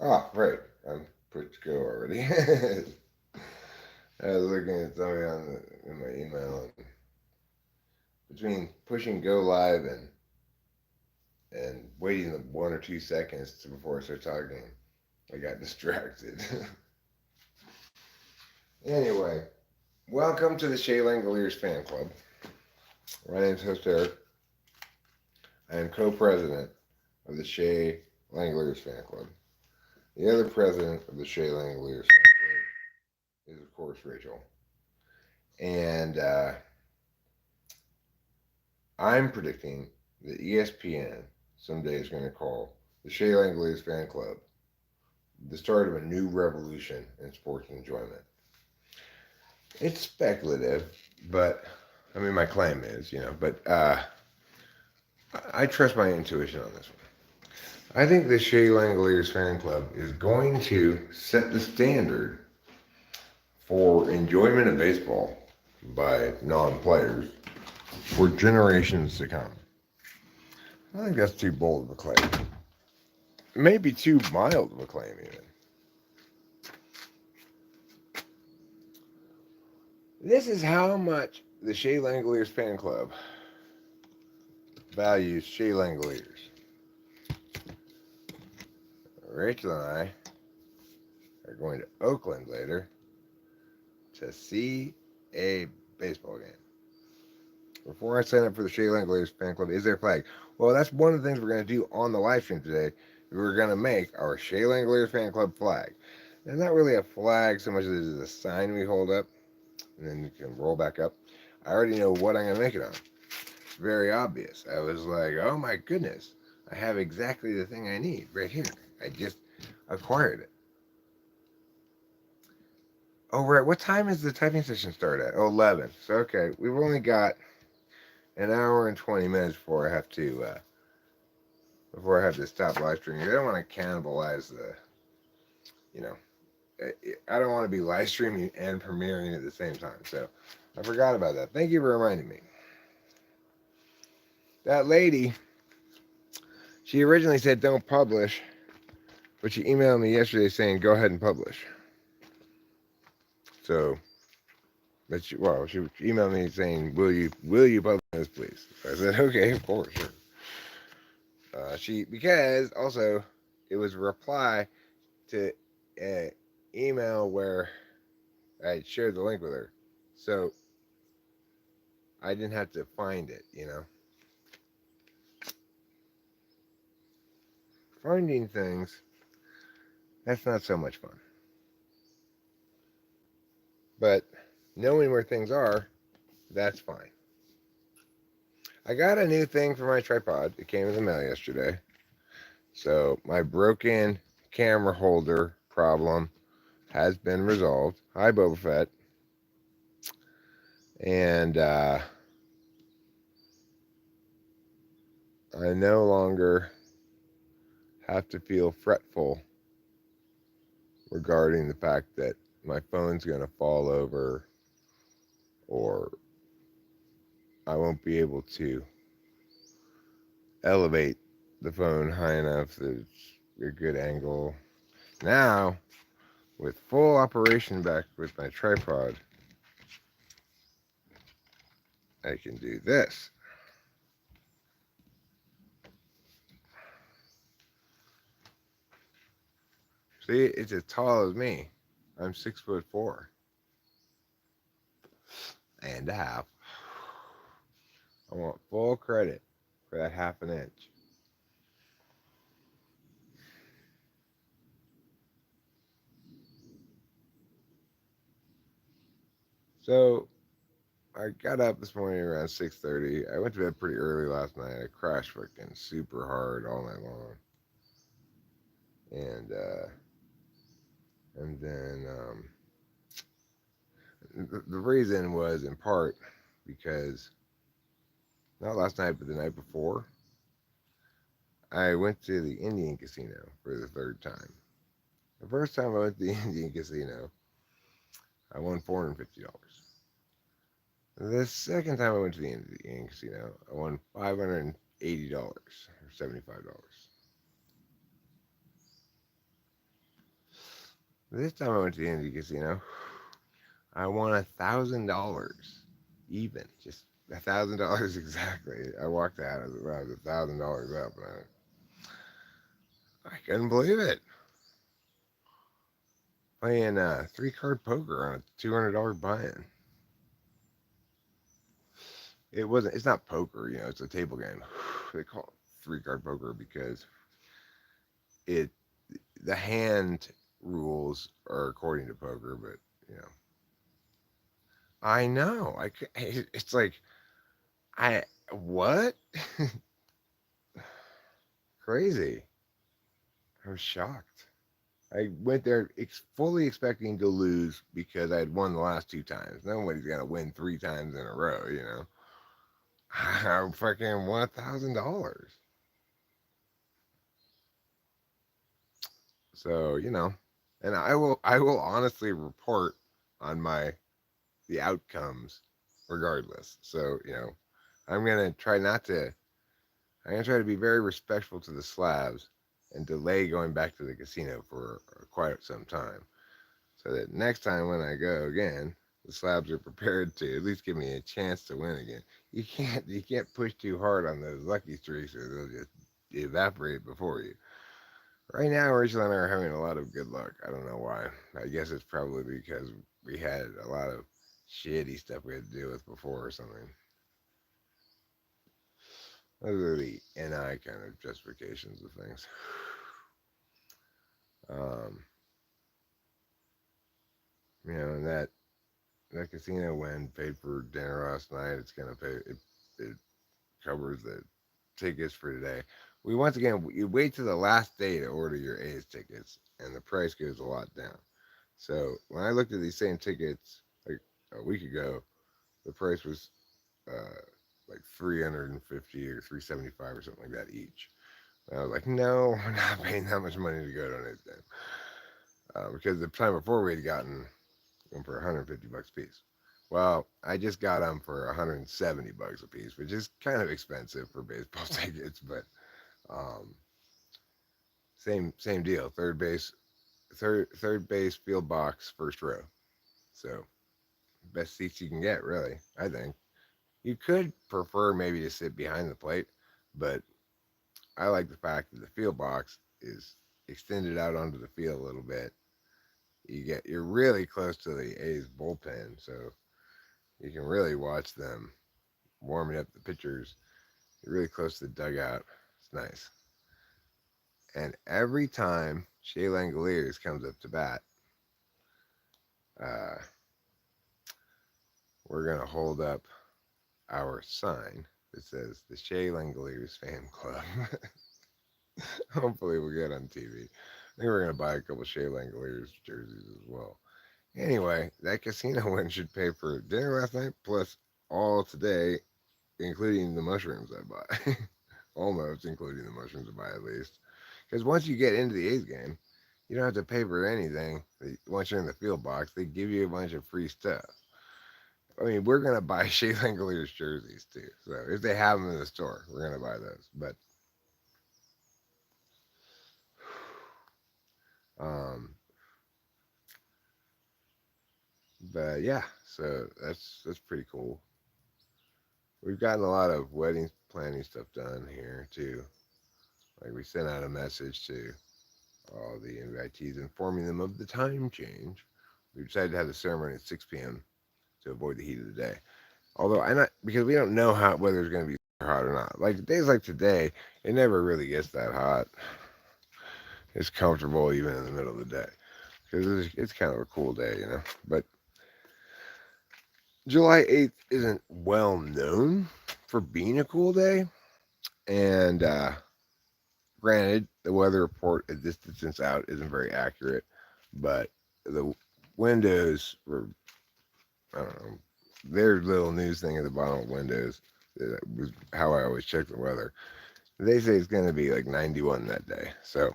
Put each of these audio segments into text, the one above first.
Ah, right. I'm put to go already. I was looking at something in my email, and between pushing go live and waiting the 1 or 2 seconds before I start talking, I got distracted. Anyway, welcome to the Shea Langoliers fan club. My name is Host Eric. I am co-president of the Shea Langoliers fan club. The other president of the Shea Langoliers fan club is, of course, Rachel. And I'm predicting that ESPN someday is going to call the Shea Langoliers fan club the start of a new revolution in sports enjoyment. It's speculative, but I mean, my claim is, but I trust my intuition on this one. I think the Shea Langoliers fan club is going to set the standard for enjoyment of baseball by non-players for generations to come. I think that's too bold of a claim. Maybe too mild of a claim, even. This is how much the Shea Langoliers fan club values Shea Langoliers. Rachel and I are going to Oakland later to see a baseball game. Before I sign up for the Shea Langoliers fan club, is there a flag? Well, that's one of the things we're going to do on the live stream today. We're going to make our Shea Langoliers fan club flag. It's not really a flag so much as it is a sign we hold up, and then you can roll back up. I already know what I'm going to make it on. It's very obvious. I was like, oh my goodness, I have exactly the thing I need right here. I just acquired it. Oh, right. What time is the typing session start at? Oh, 11. So, okay. We've only got an hour and 20 minutes before I have to stop live streaming. I don't want to cannibalize you know, I don't want to be live streaming and premiering at the same time. So I forgot about that. Thank you for reminding me. That lady, she originally said don't publish, but she emailed me yesterday saying go ahead and publish. So, she emailed me saying will you publish this please? So I said okay, of course, sure. Because also it was a reply to an email where I shared the link with her, so I didn't have to find it. Finding things, that's not so much fun. But knowing where things are, that's fine. I got a new thing for my tripod. It came in the mail yesterday. So my broken camera holder problem has been resolved. Hi, Boba Fett. And I no longer have to feel fretful regarding the fact that my phone's going to fall over or I won't be able to elevate the phone high enough that it's a good angle. Now, with full operation back with my tripod, I can do this. See, it's as tall as me. I'm 6'4" and a half. I want full credit for that half an inch. So I got up this morning around 6:30. I went to bed pretty early last night. I crashed freaking super hard all night long, and then the reason was in part because not last night but the night before I went to the Indian casino for the third time. The first time I went to the Indian casino, I won $450. The second time I went to the Indian casino, I won $580 or $75. This time I went to the Indy Casino. I won $1,000 even, just $1,000 exactly. I walked out as I was $1,000 up, and I couldn't believe it. Playing three card poker on a $200 buy-in. It wasn't. It's not poker, It's a table game. They call it three card poker because it the hand rules are according to poker, but you know, I know. It's like I what crazy. I was shocked. I went there fully expecting to lose because I had won the last two times. Nobody's gonna win three times in a row. I fucking won $1,000. So and I will honestly report on the outcomes regardless. So I'm gonna try not to. I'm gonna try to be very respectful to the slabs and delay going back to the casino for quite some time, so that next time when I go again, the slabs are prepared to at least give me a chance to win again. You can't push too hard on those lucky streaks, or they'll just evaporate before you. Right now, Rachel and I are having a lot of good luck. I don't know why. I guess it's probably because we had a lot of shitty stuff we had to deal with before or something. Those are the NI kind of justifications of things. Um, and that casino win paid for dinner last night. It's gonna pay. It covers the tickets for today. We once again you wait to the last day to order your A's tickets, and the price goes a lot down. So when I looked at these same tickets like a week ago, the price was uh, like 350 or 375 or something like that each. And I was like, no, we're not paying that much money to go to anything. Because the time before we had gotten them for 150 bucks a piece. Well, I just got them for 170 bucks a piece, which is kind of expensive for baseball tickets, but um, same deal. Third base, field box, first row. So best seats you can get, really. I think you could prefer maybe to sit behind the plate, but I like the fact that the field box is extended out onto the field a little bit. You're really close to the A's bullpen, so you can really watch them warming up the pitchers. You're really close to the dugout. It's nice. And every time Shea Langoliers comes up to bat, uh, we're gonna hold up our sign that says the Shea Langoliers Fan Club. Hopefully, we'll get on TV. I think we're gonna buy a couple Shea Langoliers jerseys as well. Anyway, that casino win should pay for dinner last night plus all today, including the mushrooms I bought. Almost including the mushrooms I buy at least. Because once you get into the A's game, you don't have to pay for anything. Once you're in the field box, they give you a bunch of free stuff. I mean, we're gonna buy Shea Langoliers jerseys too. So if they have them in the store, we're gonna buy those. Um, but yeah, so that's pretty cool. We've gotten a lot of wedding planning stuff done here too. Like we sent out a message to all the invitees informing them of the time change. We decided to have the ceremony at 6 p.m. to avoid the heat of the day. Although I not because we don't know whether it's going to be hot or not. Like days like today, it never really gets that hot. It's comfortable even in the middle of the day because it's kind of a cool day. But July 8th isn't well known for being a cool day, and granted, the weather report at this distance out isn't very accurate, but the windows were, I don't know, their little news thing at the bottom of windows. That was how I always check the weather. They say it's going to be like 91 that day. So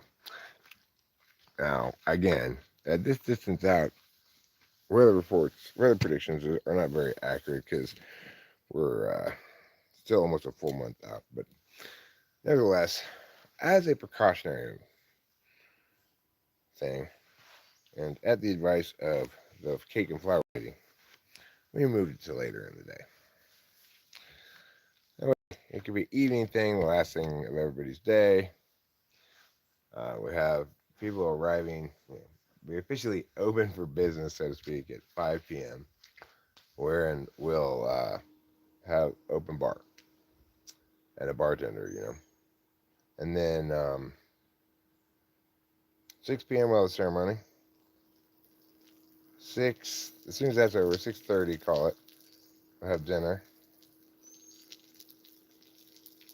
now, again, at this distance out, weather predictions are not very accurate because we're still almost a full month out. But nevertheless, as a precautionary thing, And at the advice of the cake and flower lady, we moved it to later in the day. Anyway, it could be evening thing, the last thing of everybody's day. We have people arriving. We officially open for business, so to speak, at 5 p.m. Wherein we'll have open bar and a bartender. And then 6 p.m. we'll have the ceremony. As soon as that's over, 6:30, call it. We'll have dinner.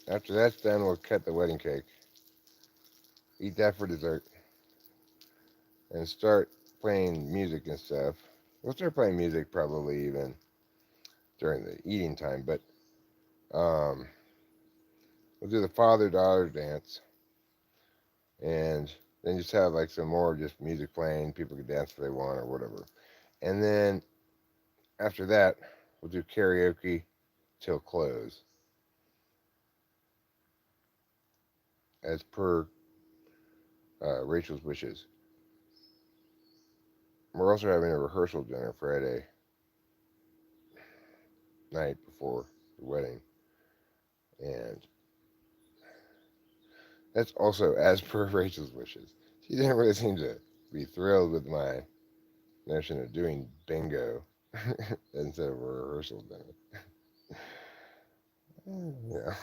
After that's done, we'll cut the wedding cake, eat that for dessert, and start playing music and stuff. We'll start playing music probably even during the eating time, but um, we'll do the father-daughter dance, and then just have like some more just music playing. People can dance if they want or whatever. And then after that, we'll do karaoke till close, as per Rachel's wishes. We're also having a rehearsal dinner Friday night before the wedding, and that's also as per Rachel's wishes. She didn't really seem to be thrilled with my notion of doing bingo instead of a rehearsal dinner. Yeah,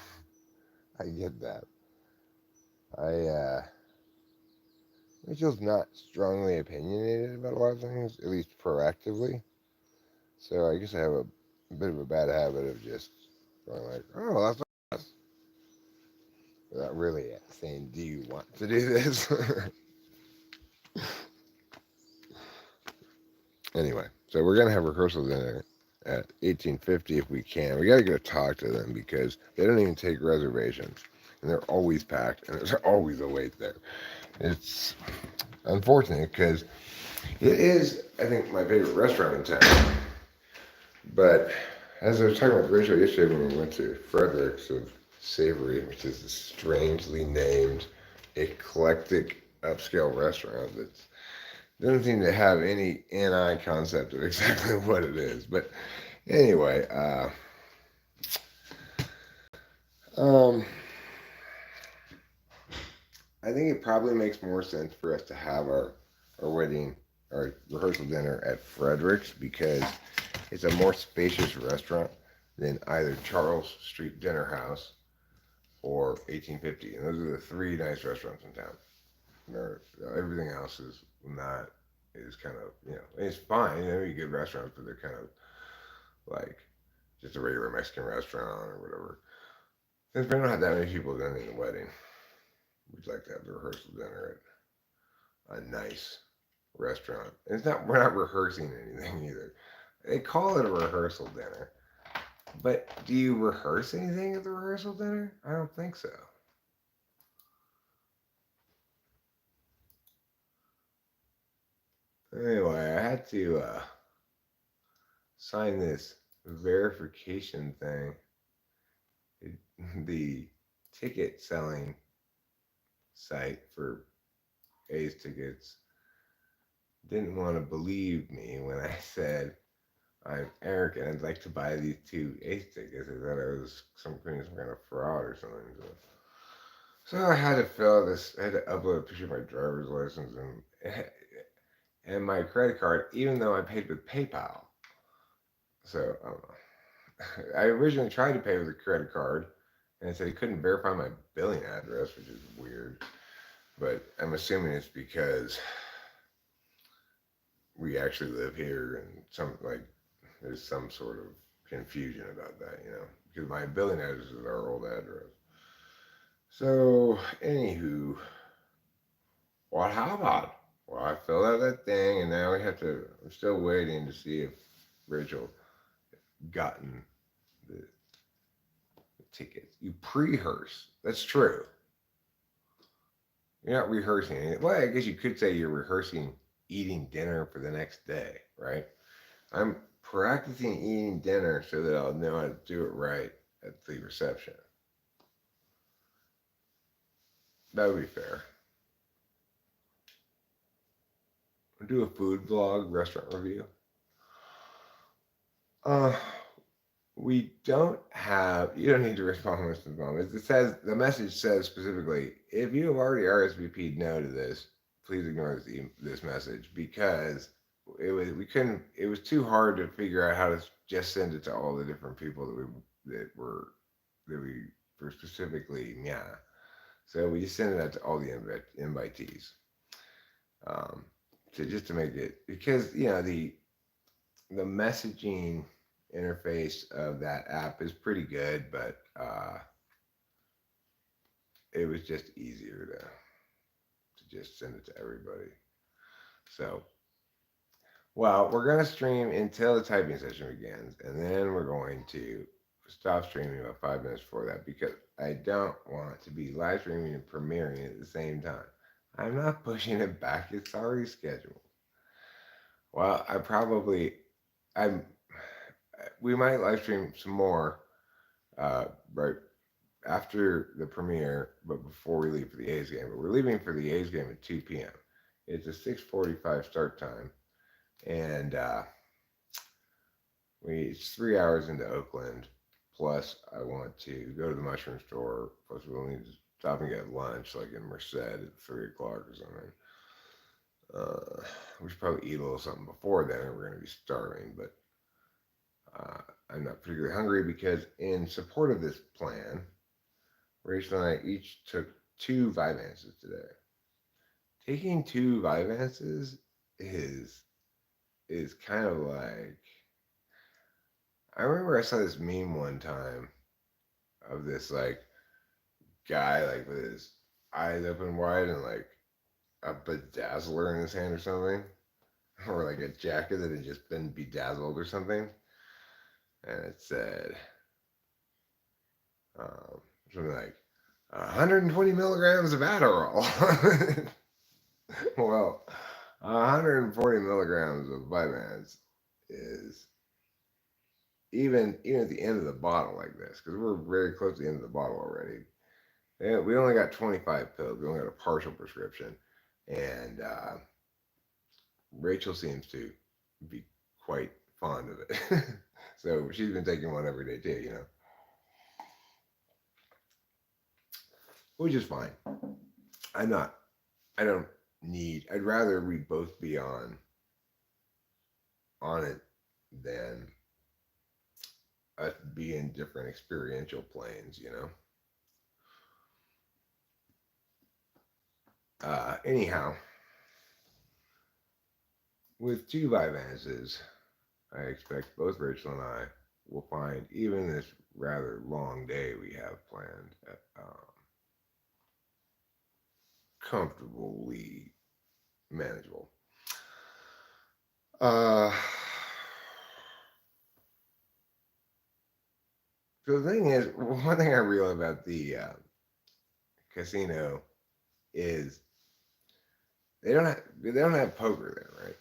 I get that. I Rachel's not strongly opinionated about a lot of things, at least proactively. So I guess I have a bit of a bad habit of just going like, "Oh, that's us," without really saying, "Do you want to do this?" Anyway, so we're gonna have rehearsal dinner at 1850 if we can. We gotta go talk to them because they don't even take reservations, and they're always packed, and there's always a wait there. It's unfortunate because it is, I think, my favorite restaurant in town. But as I was talking with Rachel yesterday when we went to Frederick's of Savory, which is a strangely named, eclectic upscale restaurant that doesn't seem to have any NI concept of exactly what it is. But anyway, um, I think it probably makes more sense for us to have our wedding, our rehearsal dinner at Frederick's because it's a more spacious restaurant than either Charles Street Dinner House or 1850. And those are the three nice restaurants in town. Everything else is not, is kind of, it's fine. You get restaurants, but they're kind of like just a regular Mexican restaurant or whatever. Since we don't have that many people attending the wedding, we'd like to have the rehearsal dinner at a nice restaurant. And it's not, we're not rehearsing anything either. They call it a rehearsal dinner. But do you rehearse anything at the rehearsal dinner? I don't think so. Anyway, I had to sign this verification thing. The ticket selling site for A's tickets didn't want to believe me when I said I'm Eric and I'd like to buy these two A's tickets. They thought I was some kind of fraud or something. So I had to fill out this. I had to upload a picture of my driver's license and my credit card, even though I paid with PayPal. So I don't know. I originally tried to pay with a credit card, and it said it couldn't verify my billing address, which is weird. But I'm assuming it's because we actually live here, and there's some sort of confusion about that. Because my billing address is our old address. So, anywho, what happened? Well, I filled out that thing, and now I'm still waiting to see if Rachel gotten the tickets. You pre-rehearse. That's true. You're not rehearsing anything. Well, I guess you could say you're rehearsing eating dinner for the next day, right? I'm practicing eating dinner so that I'll know how to do it right at the reception. That would be fair. do a food vlog, restaurant review. Uh, we don't have. You don't need to respond with the moment. It says the message says specifically, if you have already RSVP'd no to this, please ignore this message because we couldn't. It was too hard to figure out how to just send it to all the different people that we were specifically So we just sent it out to all the invitees. Um, just to make it because the messaging interface of that app is pretty good, but it was just easier to just send it to everybody. So, well, we're going to stream until the typing session begins, and then we're going to stop streaming about 5 minutes before that because I don't want to be live streaming and premiering at the same time. I'm not pushing it back; it's already scheduled. Well, I'm, we might live stream some more, right after the premiere, but before we leave for the A's game. But we're leaving for the A's game at 2 p.m. It's a 6:45 start time, and it's 3 hours into Oakland. Plus, I want to go to the mushroom store. Plus, we'll need to stop and get lunch, like in Merced at 3 o'clock or something. We should probably eat a little something before then, or we're going to be starving. But I'm not particularly hungry because, in support of this plan, Rachel and I each took 2 Vyvances today. Taking 2 Vyvances is kind of like I remember I saw this meme one time of this like guy like with his eyes open wide and like a bedazzler in his hand or something, or like a jacket that had just been bedazzled or something, and it said um, something like 120 milligrams of Adderall. Well, 140 milligrams of Vyvanse is even at the end of the bottle like this, because we're very close to the end of the bottle already. And we only got 25 pills. We only got a partial prescription, and Rachel seems to be quite fond of it. So she's been taking one every day too, which is fine. I'm not. I don't need. I'd rather we both be on it than us be in different experiential planes. Anyhow, with 2 Vyvances, I expect both Rachel and I will find even this rather long day we have planned comfortably manageable. Uh, so the thing is, one thing I realized about the casino is they don't have poker there, right?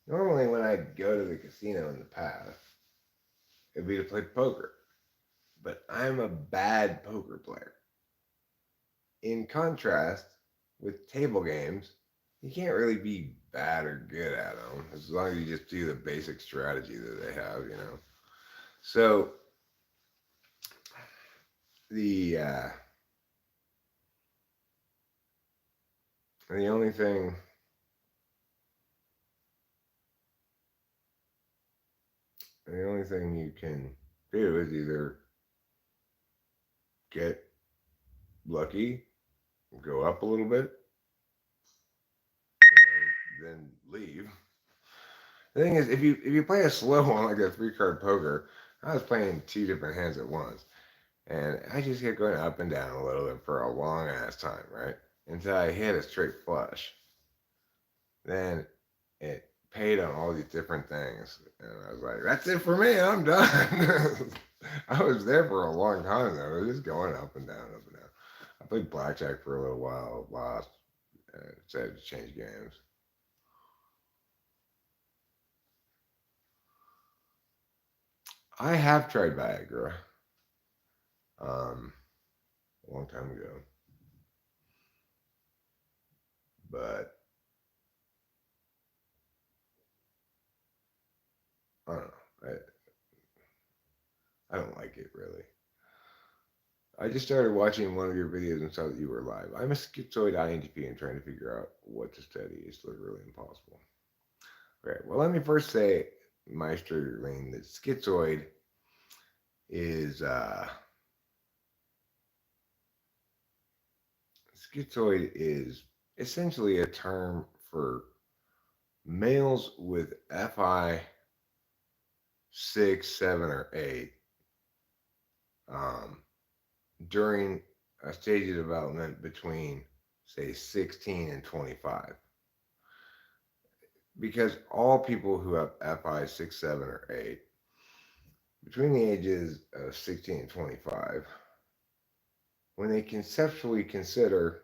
Normally, when I go to the casino in the past, it'd be to play poker, but I'm a bad poker player. In contrast, with table games, you can't really be bad or good at them as long as you just do the basic strategy that they have. So the uh, the only thing the only thing you can do is either get lucky, go up a little bit, then leave. The thing is, if you play a slow one like a 3 card poker, I was playing 2 different hands at once, and I just kept going up and down a little bit for a long ass time, right? Until I hit a straight flush. Then it paid on all these different things, and I was like, "That's it for me. I'm done." I was there for a long time though. I was just going up and down, up and down. I played blackjack for a little while, lost, and decided to change games. I have tried Viagra, um, a long time ago, but I don't know. I don't like it really. I just started watching one of your videos and saw that you were live. I'm a schizoid INTP and trying to figure out what to study is literally impossible. Right. Well, let me first say, Meister Lane, that is uh, schizoid is essentially a term for males with FI 6, 7, or 8 um, during a stage of development between, say, 16 and 25. Because all people who have FI 6, 7, or 8 between the ages of 16 and 25, when they conceptually consider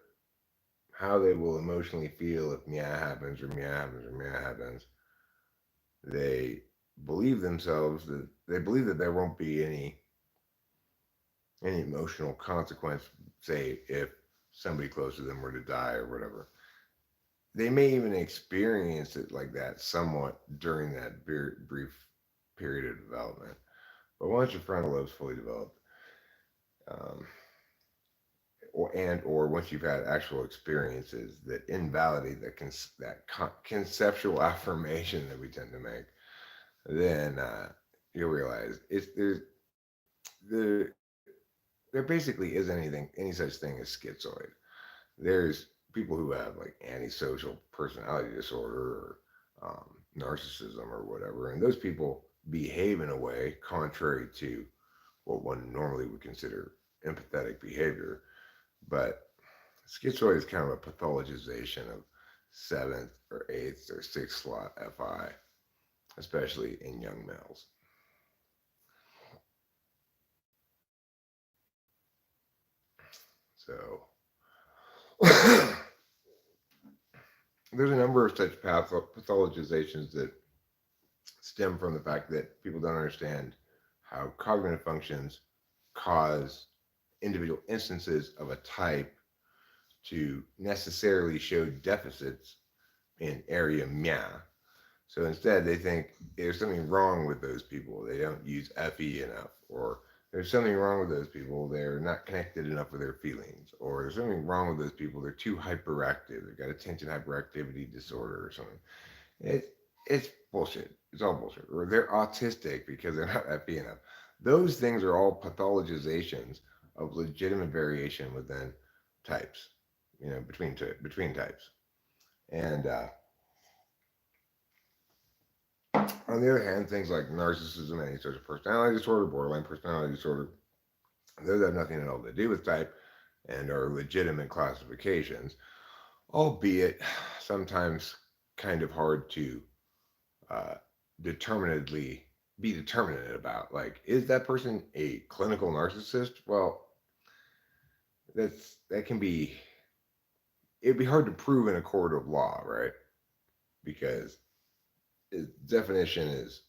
how they will emotionally feel if meow happens or meow happens or meow happens, they believe that there won't be any emotional consequence, say if somebody close to them were to die or whatever. They may even experience it like that somewhat during that brief period of development. But once your frontal lobe's fully developed, um, or once you've had actual experiences that invalidate conceptual affirmation that we tend to make, then you'll realize there there basically isn't any such thing as schizoid. There's people who have like antisocial personality disorder or narcissism or whatever, and those people behave in a way contrary to what one normally would consider empathetic behavior. But schizoid is kind of a pathologization of seventh or eighth or sixth slot FI, especially in young males. So there's a number of such pathologizations that stem from the fact that people don't understand how cognitive functions cause individual instances of a type to necessarily show deficits in area mia. So instead, they think there's something wrong with those people. They don't use FE enough, or there's something wrong with those people. They're not connected enough with their feelings, or there's something wrong with those people. They're too hyperactive. They've got attention hyperactivity disorder or something. It's it's bullshit. It's all bullshit. Or they're autistic because they're not FE enough. Those things are all pathologizations of legitimate variation within types. Between types. And on the other hand, things like narcissism, antisocial personality disorder, borderline personality disorder, those have nothing at all to do with type and are legitimate classifications, albeit sometimes kind of hard to uh, determinedly be determinate about. Like, is that person a clinical narcissist? Well, that can be it'd be hard to prove in a court of law, right? Because its definition is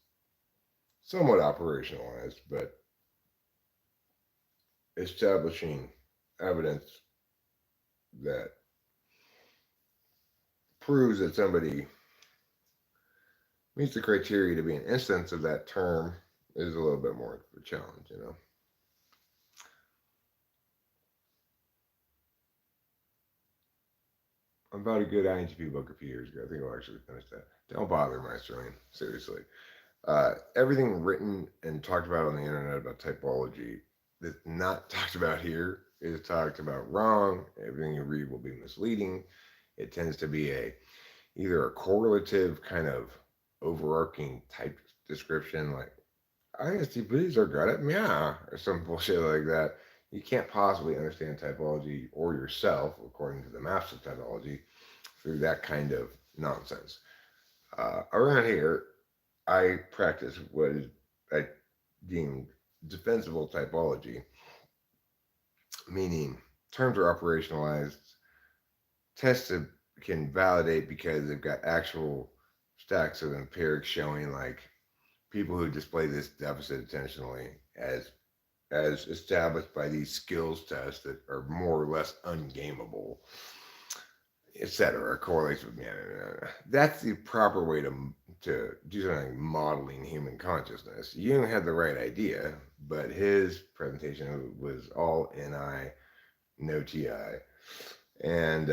somewhat operationalized, but establishing evidence that proves that somebody meets the criteria to be an instance of that term is a little bit more of a challenge. I bought a good INTP book a few years ago. I think I'll actually finish that. Don't bother, my Australian. Seriously. Everything written and talked about on the internet about typology that's not talked about here is talked about wrong. Everything you read will be misleading. It tends to be either a correlative kind of overarching type description, like ISTPs are good at meow or some bullshit like that. You can't possibly understand typology or yourself, according to the maps of typology, through that kind of nonsense. Around here, I practice what is I deem defensible typology, meaning terms are operationalized, tests can validate because they've got actual stacks of empirics showing like people who display this deficit attentionally as established by these skills tests that are more or less ungameable. etc. correlates with man. That's the proper way to do something like modeling human consciousness. Jung had the right idea, but his presentation was all NI, no TI, and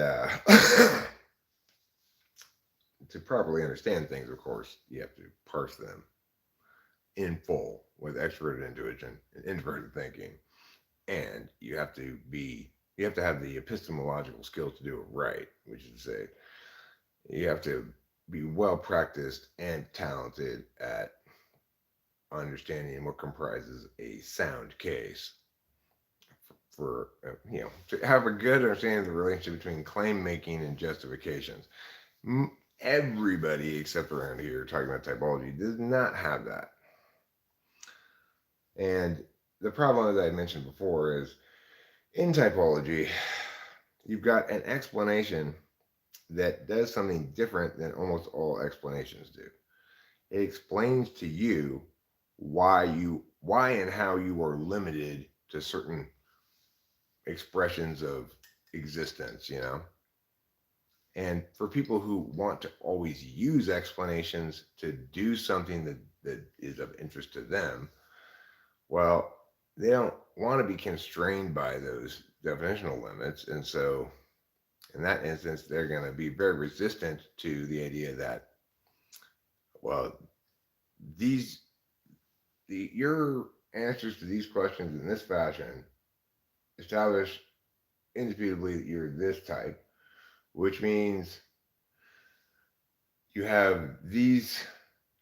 to properly understand things, of course, you have to parse them in full with extroverted intuition and introverted thinking, and you have to have the epistemological skills to do it right, which is to say, you have to be well practiced and talented at understanding what comprises a sound case for to have a good understanding of the relationship between claim making and justifications. Everybody except around here talking about typology does not have that. And the problem, as I mentioned before, is in typology, you've got an explanation that does something different than almost all explanations do. It explains to you why and how you are limited to certain expressions of existence, And for people who want to always use explanations to do something that is of interest to them, well, they don't want to be constrained by those definitional limits. And so, in that instance, they're going to be very resistant to the idea that, well, these, your answers to these questions in this fashion establish indisputably that you're this type, which means you have these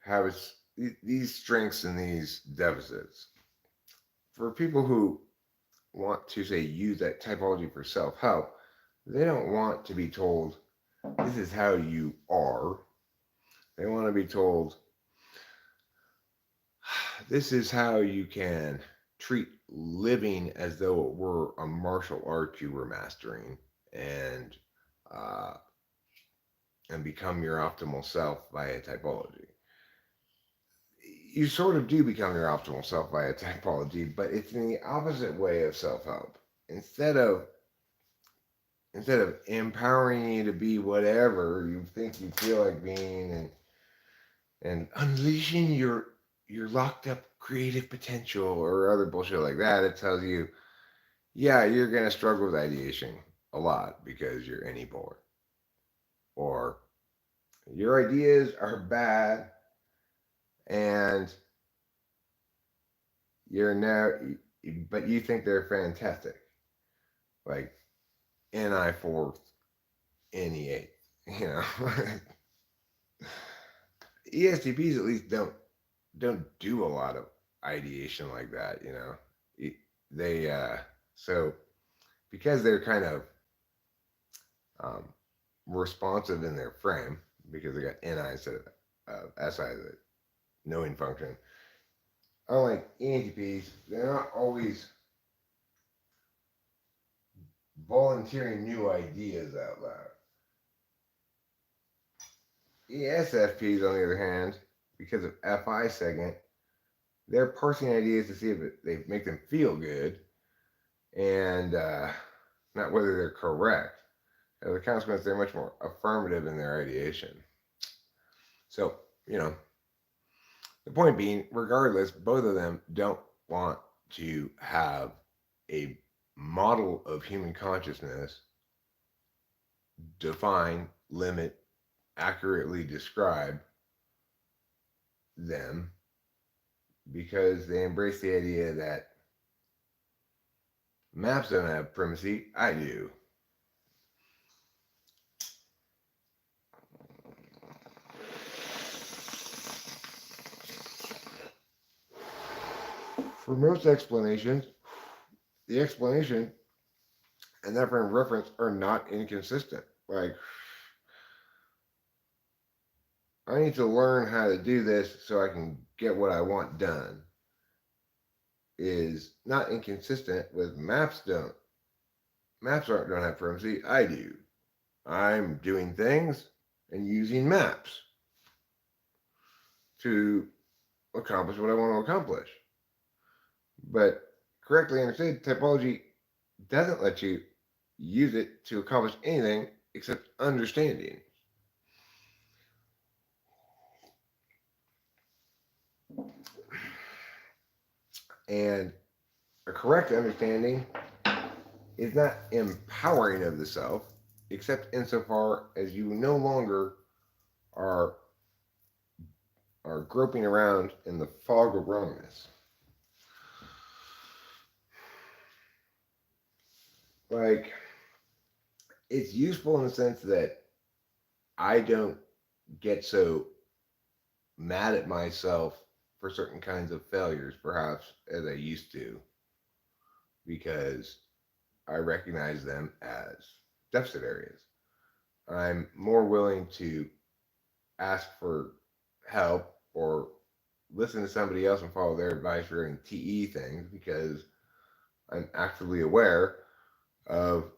habits, these strengths, and these deficits. For people who want to say use that typology for self-help, they don't want to be told this is how you are. They want to be told this is how you can treat living as though it were a martial art you were mastering, and uh, and become your optimal self via typology. You sort of do become your optimal self via typology, but it's in the opposite way of self-help. Instead of instead of empowering you to be whatever you think you feel like being, and unleashing your locked up creative potential or other bullshit like that, it tells you, yeah, you're gonna struggle with ideation a lot because you're anypolar, or your ideas are bad and you're now, but you think they're fantastic, like NI fourth, NE eighth, you know. ESTPs at least don't do a lot of ideation like that, They so because they're kind of um, responsive in their frame, because they got NI instead of SI, the knowing function. Unlike ENTPs, they're not always volunteering new ideas out loud. ESFPs, on the other hand, because of FI segment, they're parsing ideas to see if they make them feel good, and not whether they're correct. As a consequence, they're much more affirmative in their ideation. So, the point being, regardless, both of them don't want to have a model of human consciousness define, limit, accurately describe them, because they embrace the idea that maps don't have primacy. I do. For most explanations, the explanation and that frame of reference are not inconsistent. Like, I need to learn how to do this so I can get what I want done is not inconsistent with maps don't have primacy. I do. I'm doing things and using maps to accomplish what I want to accomplish. But correctly understood, typology doesn't let you use it to accomplish anything except understanding. And a correct understanding is not empowering of the self, except insofar as you no longer are groping around in the fog of wrongness. Like, it's useful in the sense that I don't get so mad at myself for certain kinds of failures, perhaps, as I used to, because I recognize them as deficit areas. I'm more willing to ask for help or listen to somebody else and follow their advice regarding TE things because I'm actively aware of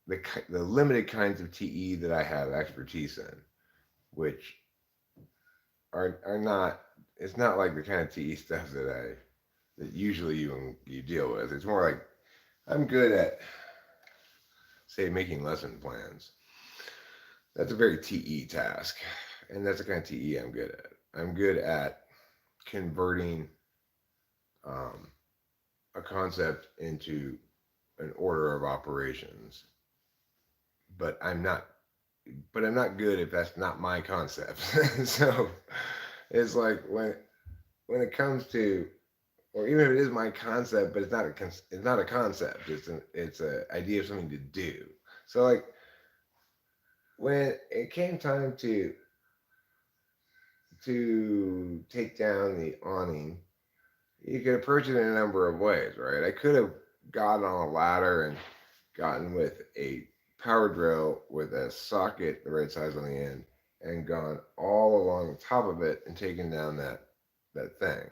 the limited kinds of TE that I have expertise in, which are not. It's not like the kind of TE stuff that usually you deal with. It's more like I'm good at, say, making lesson plans. That's a very TE task, and that's the kind of TE I'm good at. I'm good at converting um, a concept into an order of operations, but I'm not good if that's not my concept. So it's like when it comes to, or even if it is my concept, but it's not a concept. It's a idea of something to do. So like when it came time take down the awning, you could approach it in a number of ways, right? I could have gotten on a ladder and gotten with a power drill with a socket the right size on the end and gone all along the top of it and taken down that thing.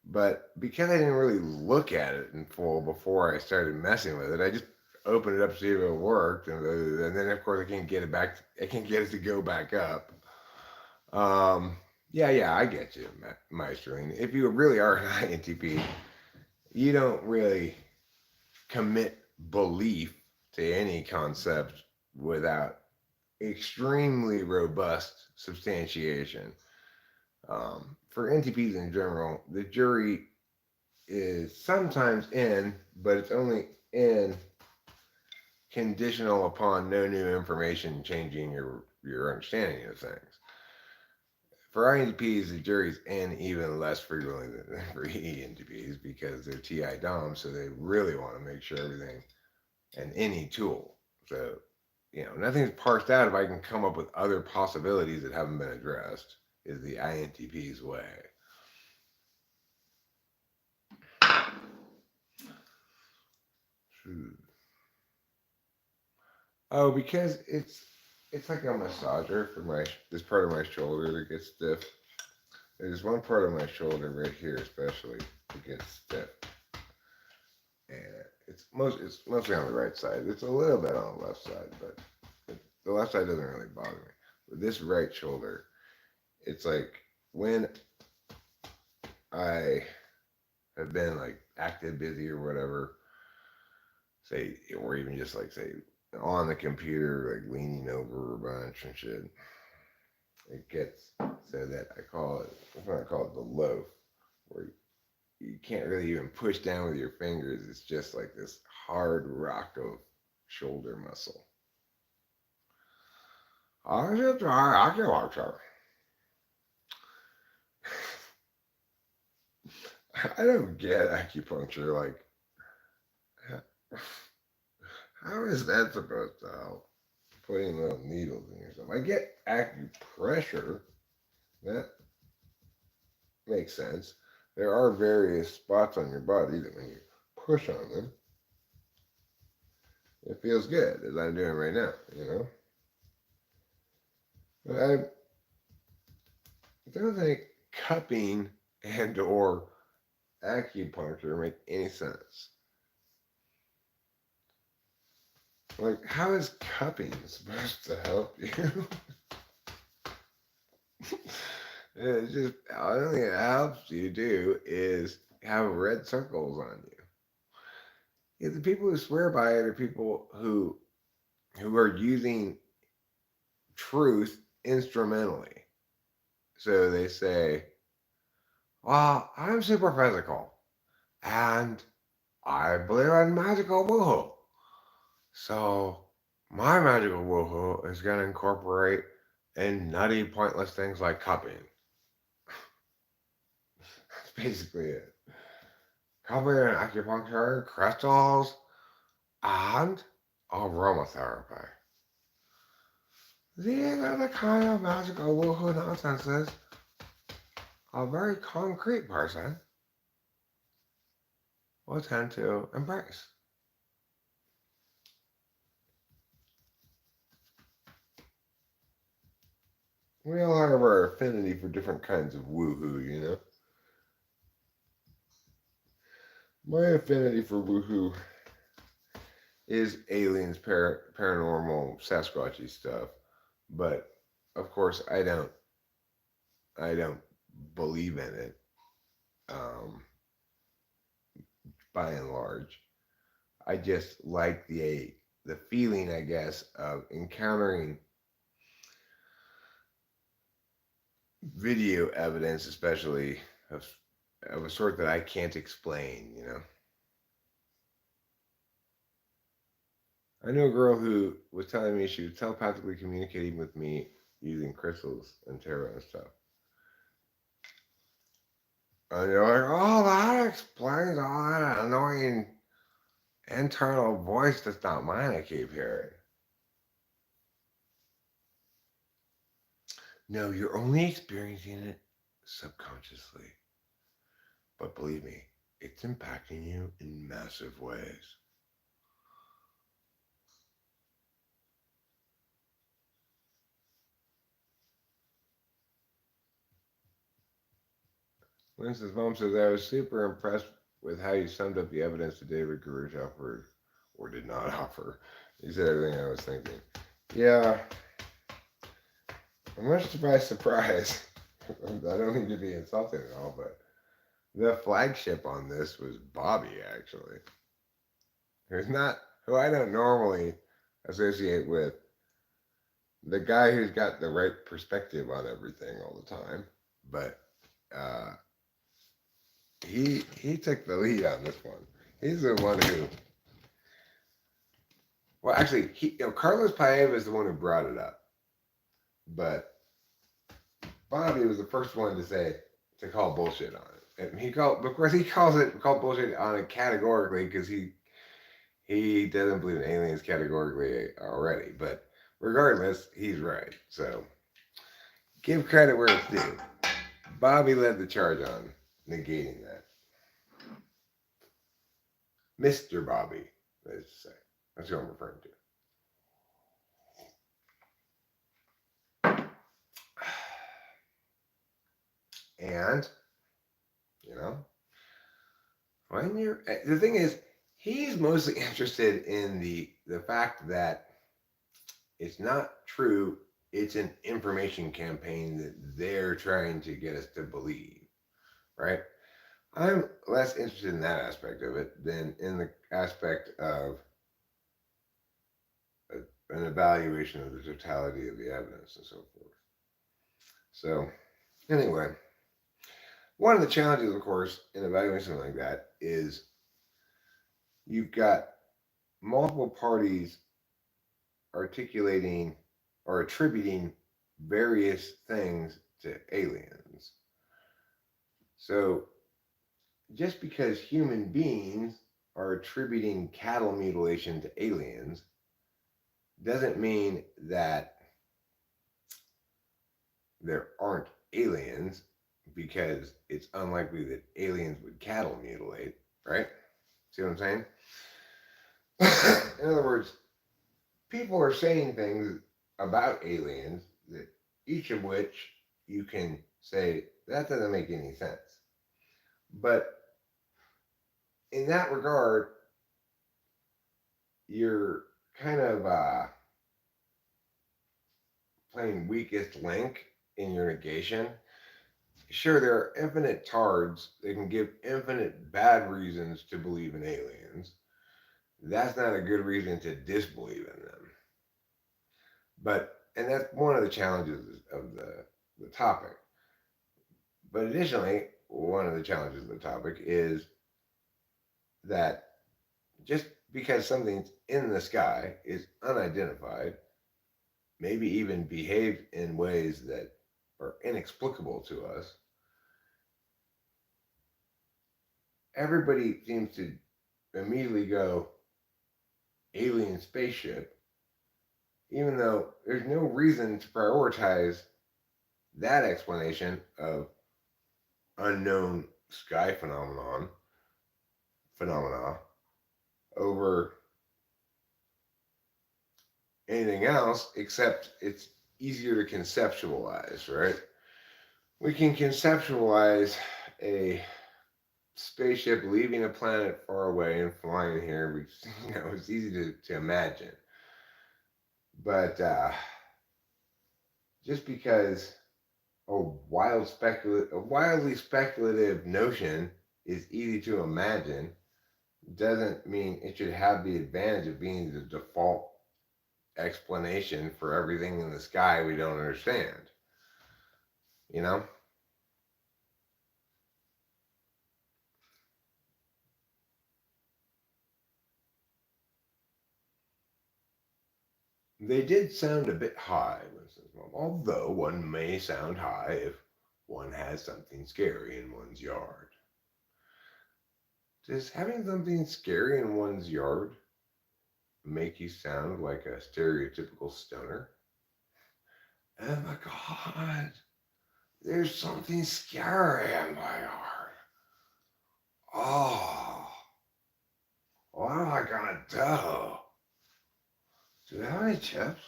But because I didn't really look at it in full before I started messing with it, I just opened it up to see if it worked, and then of course I can't get it back. I can't get it to go back up. Um, yeah, I get you, Meisterling. If you really are an INTP, you don't really commit belief to any concept without extremely robust substantiation. For NTPs in general, the jury is sometimes in, but it's only in conditional upon no new information changing your understanding of things. For INTPs, the jury's in even less frequently than for ENTPs because they're TI DOM, so they really want to make sure everything and any tool. So, nothing's parsed out if I can come up with other possibilities that haven't been addressed, is the INTP's way. Oh, because it's like a massager for this part of my shoulder that gets stiff. There's one part of my shoulder right here, especially, that gets stiff, and it's mostly on the right side. It's a little bit on the left side, but the left side doesn't really bother me. But this right shoulder, it's like when I have been like active, busy, or whatever, say, or even just like say on the computer, like leaning over a bunch and shit. It gets so that I call it, what I call it, the loaf, where you can't really even push down with your fingers. It's just like this hard rock of shoulder muscle. I don't get acupuncture. Like, how is that supposed to help? Putting little needles in yourself. I get acupressure. That makes sense. There are various spots on your body that when you push on them, it feels good, as I'm doing right now. But I don't think cupping and or acupuncture make any sense. Like, how is cupping supposed to help you? It's just, the only thing it helps you do is have red circles on you. Yeah, the people who swear by it are people who are using truth instrumentally. So they say, well, I'm super physical and I believe in magical woohoo. So my magical woohoo is going to incorporate in nutty, pointless things like cupping. That's basically it. Cupping and acupuncture, crystals, and aromatherapy. These are the kind of magical woohoo nonsenses a very concrete person will tend to embrace. We all have our affinity for different kinds of woohoo, you know? My affinity for woohoo is aliens, paranormal, Sasquatchy stuff. But of course, I don't believe in it. Um, by and large, I just like the feeling, I guess, of encountering video evidence, especially of a sort that I can't explain. You know, I know a girl who was telling me she was telepathically communicating with me using crystals and tarot and stuff. And you're like, oh, that explains all that annoying internal voice that's not mine I keep hearing. No, you're only experiencing it subconsciously. But believe me, it's impacting you in massive ways. Winston's mom says, I was super impressed with how you summed up the evidence that David George offered, or did not offer. He said everything I was thinking. Yeah, I'm much by surprise. I don't mean to be insulting at all, but the flagship on this was Bobby, actually. Who's not, who I don't normally associate with the guy who's got the right perspective on everything all the time. But uh, he took the lead on this one. He's the one who, well, actually, Carlos Paeva is the one who brought it up, but Bobby was the first one to call bullshit on it. And of course, he called bullshit on it categorically because he doesn't believe in aliens categorically already. But regardless, he's right. So give credit where it's due. Bobby led the charge on negating that. Mr. Bobby, let's say. That's who I'm referring to. And, you know, when the thing is, he's mostly interested in the fact that it's not true. It's an information campaign that they're trying to get us to believe, right? I'm less interested in that aspect of it than in the aspect of an evaluation of the totality of the evidence and so forth. So, anyway, one of the challenges, of course, in evaluating something like that is you've got multiple parties articulating or attributing various things to aliens. So, just because human beings are attributing cattle mutilation to aliens doesn't mean that there aren't aliens, because it's unlikely that aliens would cattle mutilate, right? See what I'm saying? In other words, people are saying things about aliens that each of which you can say that doesn't make any sense. But in that regard, you're kind of playing weakest link in your negation. Sure, there are infinite tards that can give infinite bad reasons to believe in aliens. That's not a good reason to disbelieve in them. But and that's one of the challenges of the topic. But additionally, one of the challenges of the topic is that just because something's in the sky is unidentified, maybe even behave in ways that are inexplicable to us, everybody seems to immediately go alien spaceship, even though there's no reason to prioritize that explanation of unknown sky phenomena over anything else, except it's easier to conceptualize, right? We can conceptualize a spaceship leaving a planet far away and flying here. It's easy to imagine. But just because a wildly speculative notion is easy to imagine doesn't mean it should have the advantage of being the default explanation for everything in the sky we don't understand. You know? They did sound a bit high, although one may sound high if one has something scary in one's yard. Does having something scary in one's yard make you sound like a stereotypical stoner? Oh my god, there's something scary in my yard. Oh, what am I gonna do? Do they have any chips?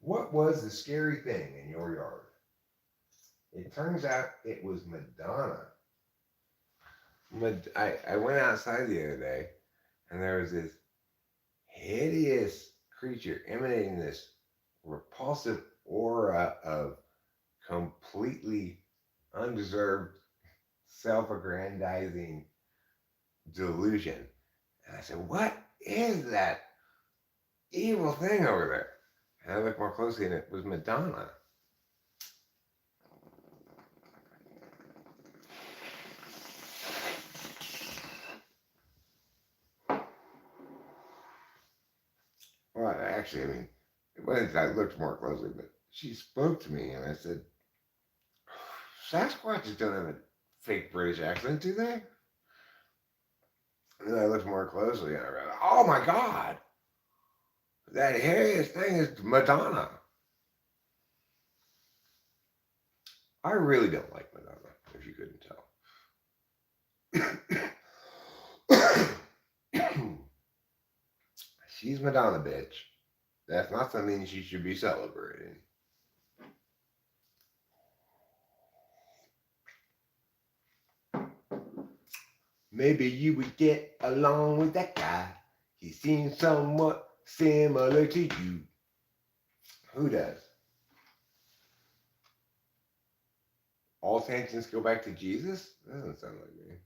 What was the scary thing in your yard? It turns out it was Madonna. I went outside the other day and there was this hideous creature emanating this repulsive aura of completely undeserved self-aggrandizing delusion. And I said, what is that evil thing over there? And I looked more closely and it was Madonna. Well, actually, I mean, it wasn't that I looked more closely, but she spoke to me and I said, Sasquatches don't have a fake British accent, do they? And then I looked more closely and I read, oh my God, that hideous thing is Madonna. I really don't like Madonna, if you couldn't tell. She's Madonna, bitch. That's not something she should be celebrating. Maybe you would get along with that guy. He seems somewhat similar to you. Who does? All tangents go back to Jesus? That doesn't sound like me.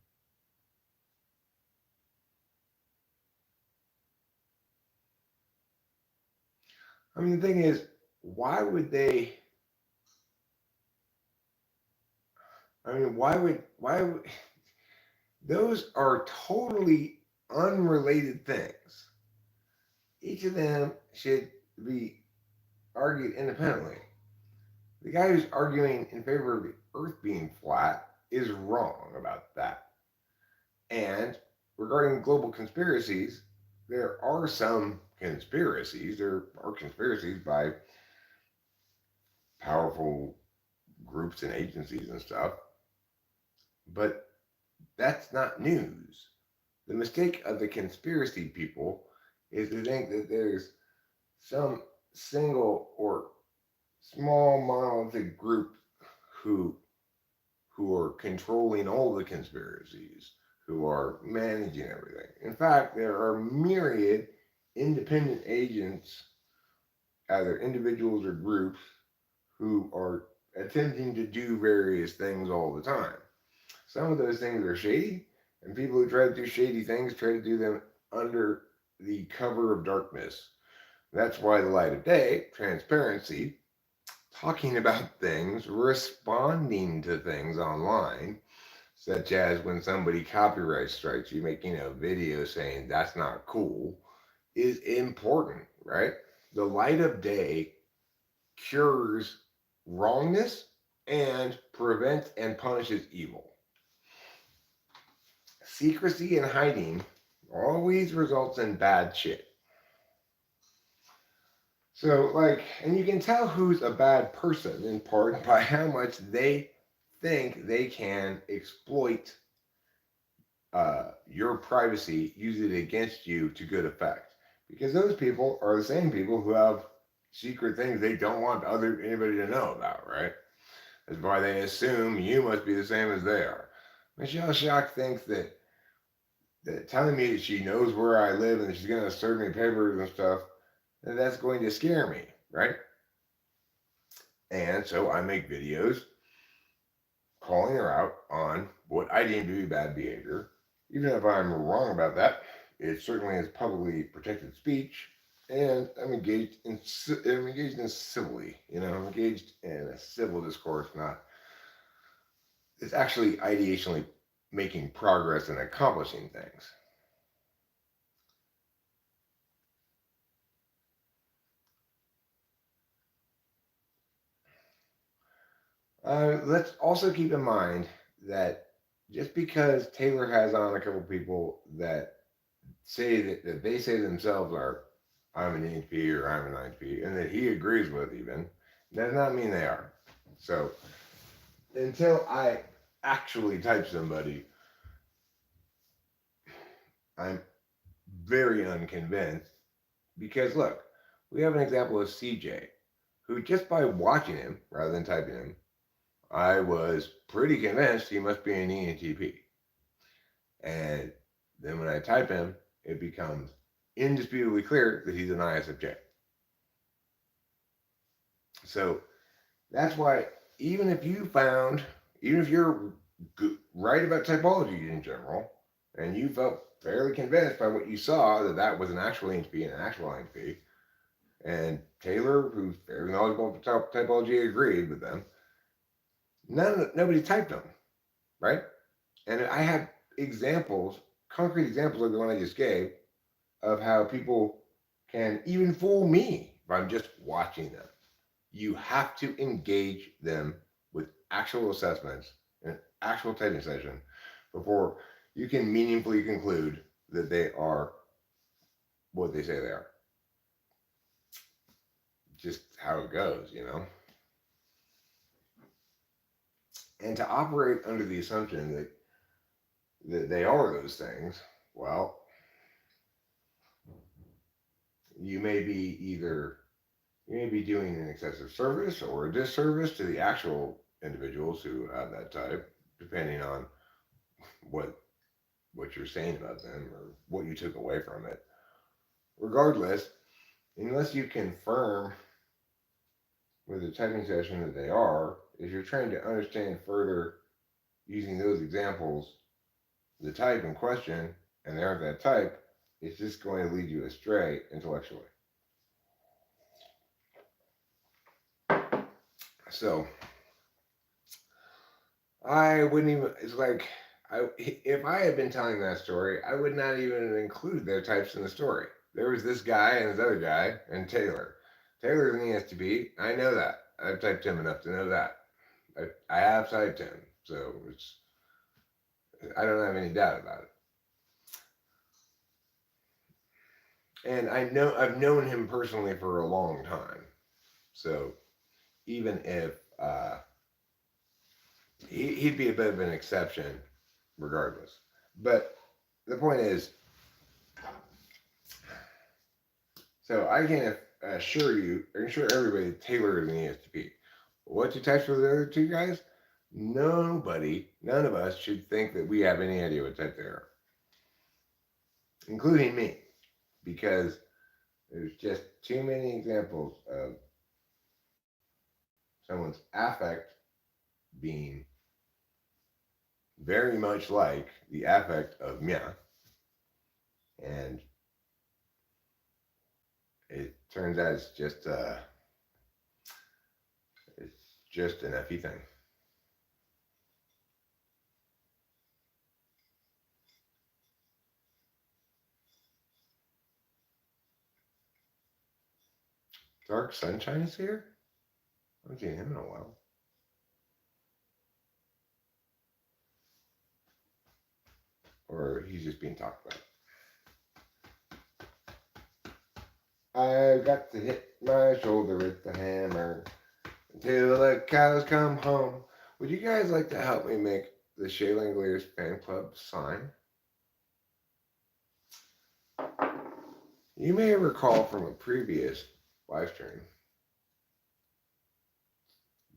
I mean, the thing is, why would they? Why would those are totally unrelated things. Each of them should be argued independently. The guy who's arguing in favor of the earth being flat is wrong about that. And regarding global conspiracies, there are some conspiracies. There are conspiracies by powerful groups and agencies and stuff. But that's not news. The mistake of the conspiracy people is to think that there's some single or small monolithic group who are controlling all the conspiracies, who are managing everything. In fact, there are myriad independent agents, either individuals or groups, who are attempting to do various things all the time. Some of those things are shady, and people who try to do shady things try to do them under the cover of darkness. That's why the light of day, transparency, talking about things, responding to things online, such as when somebody copyright strikes you, making a video saying that's not cool, is important, right? The light of day cures wrongness and prevents and punishes evil. Secrecy and hiding always results in bad shit. So, like, and you can tell who's a bad person in part by how much they think they can exploit your privacy, use it against you to good effect. Because those people are the same people who have secret things they don't want anybody to know about, right? That's why they assume you must be the same as they are. Michelle Schock thinks that telling me that she knows where I live and she's going to serve me papers and stuff, that's going to scare me, right? And so I make videos calling her out on what I deem to be bad behavior. Even if I'm wrong about that, it certainly is publicly protected speech, and I'm engaged in civilly. I'm engaged in a civil discourse, not it's actually ideationally making progress and accomplishing things. Let's also keep in mind that just because Taylor has on a couple people that say that they say themselves are I'm an ENTP or I'm an INTP, and that he agrees with even, does not mean they are. So until I actually type somebody, I'm very unconvinced because look, we have an example of CJ, who just by watching him rather than typing him, I was pretty convinced he must be an ENTP. And then when I type him, it becomes indisputably clear that he's an ISFJ. So that's why even if you're right about typology in general, and you felt fairly convinced by what you saw that was an actual INTP and an actual INTP, and Taylor, who's very knowledgeable about typology, agreed with them, nobody typed them, right? And I have examples, concrete examples like the one I just gave, of how people can even fool me if I'm just watching them. You have to engage them with actual assessments and an actual typing session before you can meaningfully conclude that they are what they say they are. Just how it goes. And to operate under the assumption that they are those things, well, you may be doing an excessive service or a disservice to the actual individuals who have that type, depending on what you're saying about them or what you took away from it. Regardless, unless you confirm with a typing session that they are, if you're trying to understand further using those examples, the type in question, and they aren't that type, it's just going to lead you astray intellectually. So, I wouldn't even, it's like, if I had been telling that story, I would not even include their types in the story. There was this guy and this other guy and Taylor. Taylor's an ESTP. I know that. I've typed him enough to know that. I have typed him, so I don't have any doubt about it. And I've known him personally for a long time. So even if he'd be a bit of an exception regardless. But the point is, so I can assure everybody Taylor is an ESTP. What two types were the other two guys? None of us should think that we have any idea what type they are, including me, because there's just too many examples of someone's affect being very much like the affect of Mia, and it Turns out it's just an FE thing. Dark Sunshine is here? I haven't seen him in a while. Or he's just being talked about. I got to hit my shoulder with the hammer until the cows come home. Would you guys like to help me make the Shea Langoliers fan club sign? You may recall from a previous live stream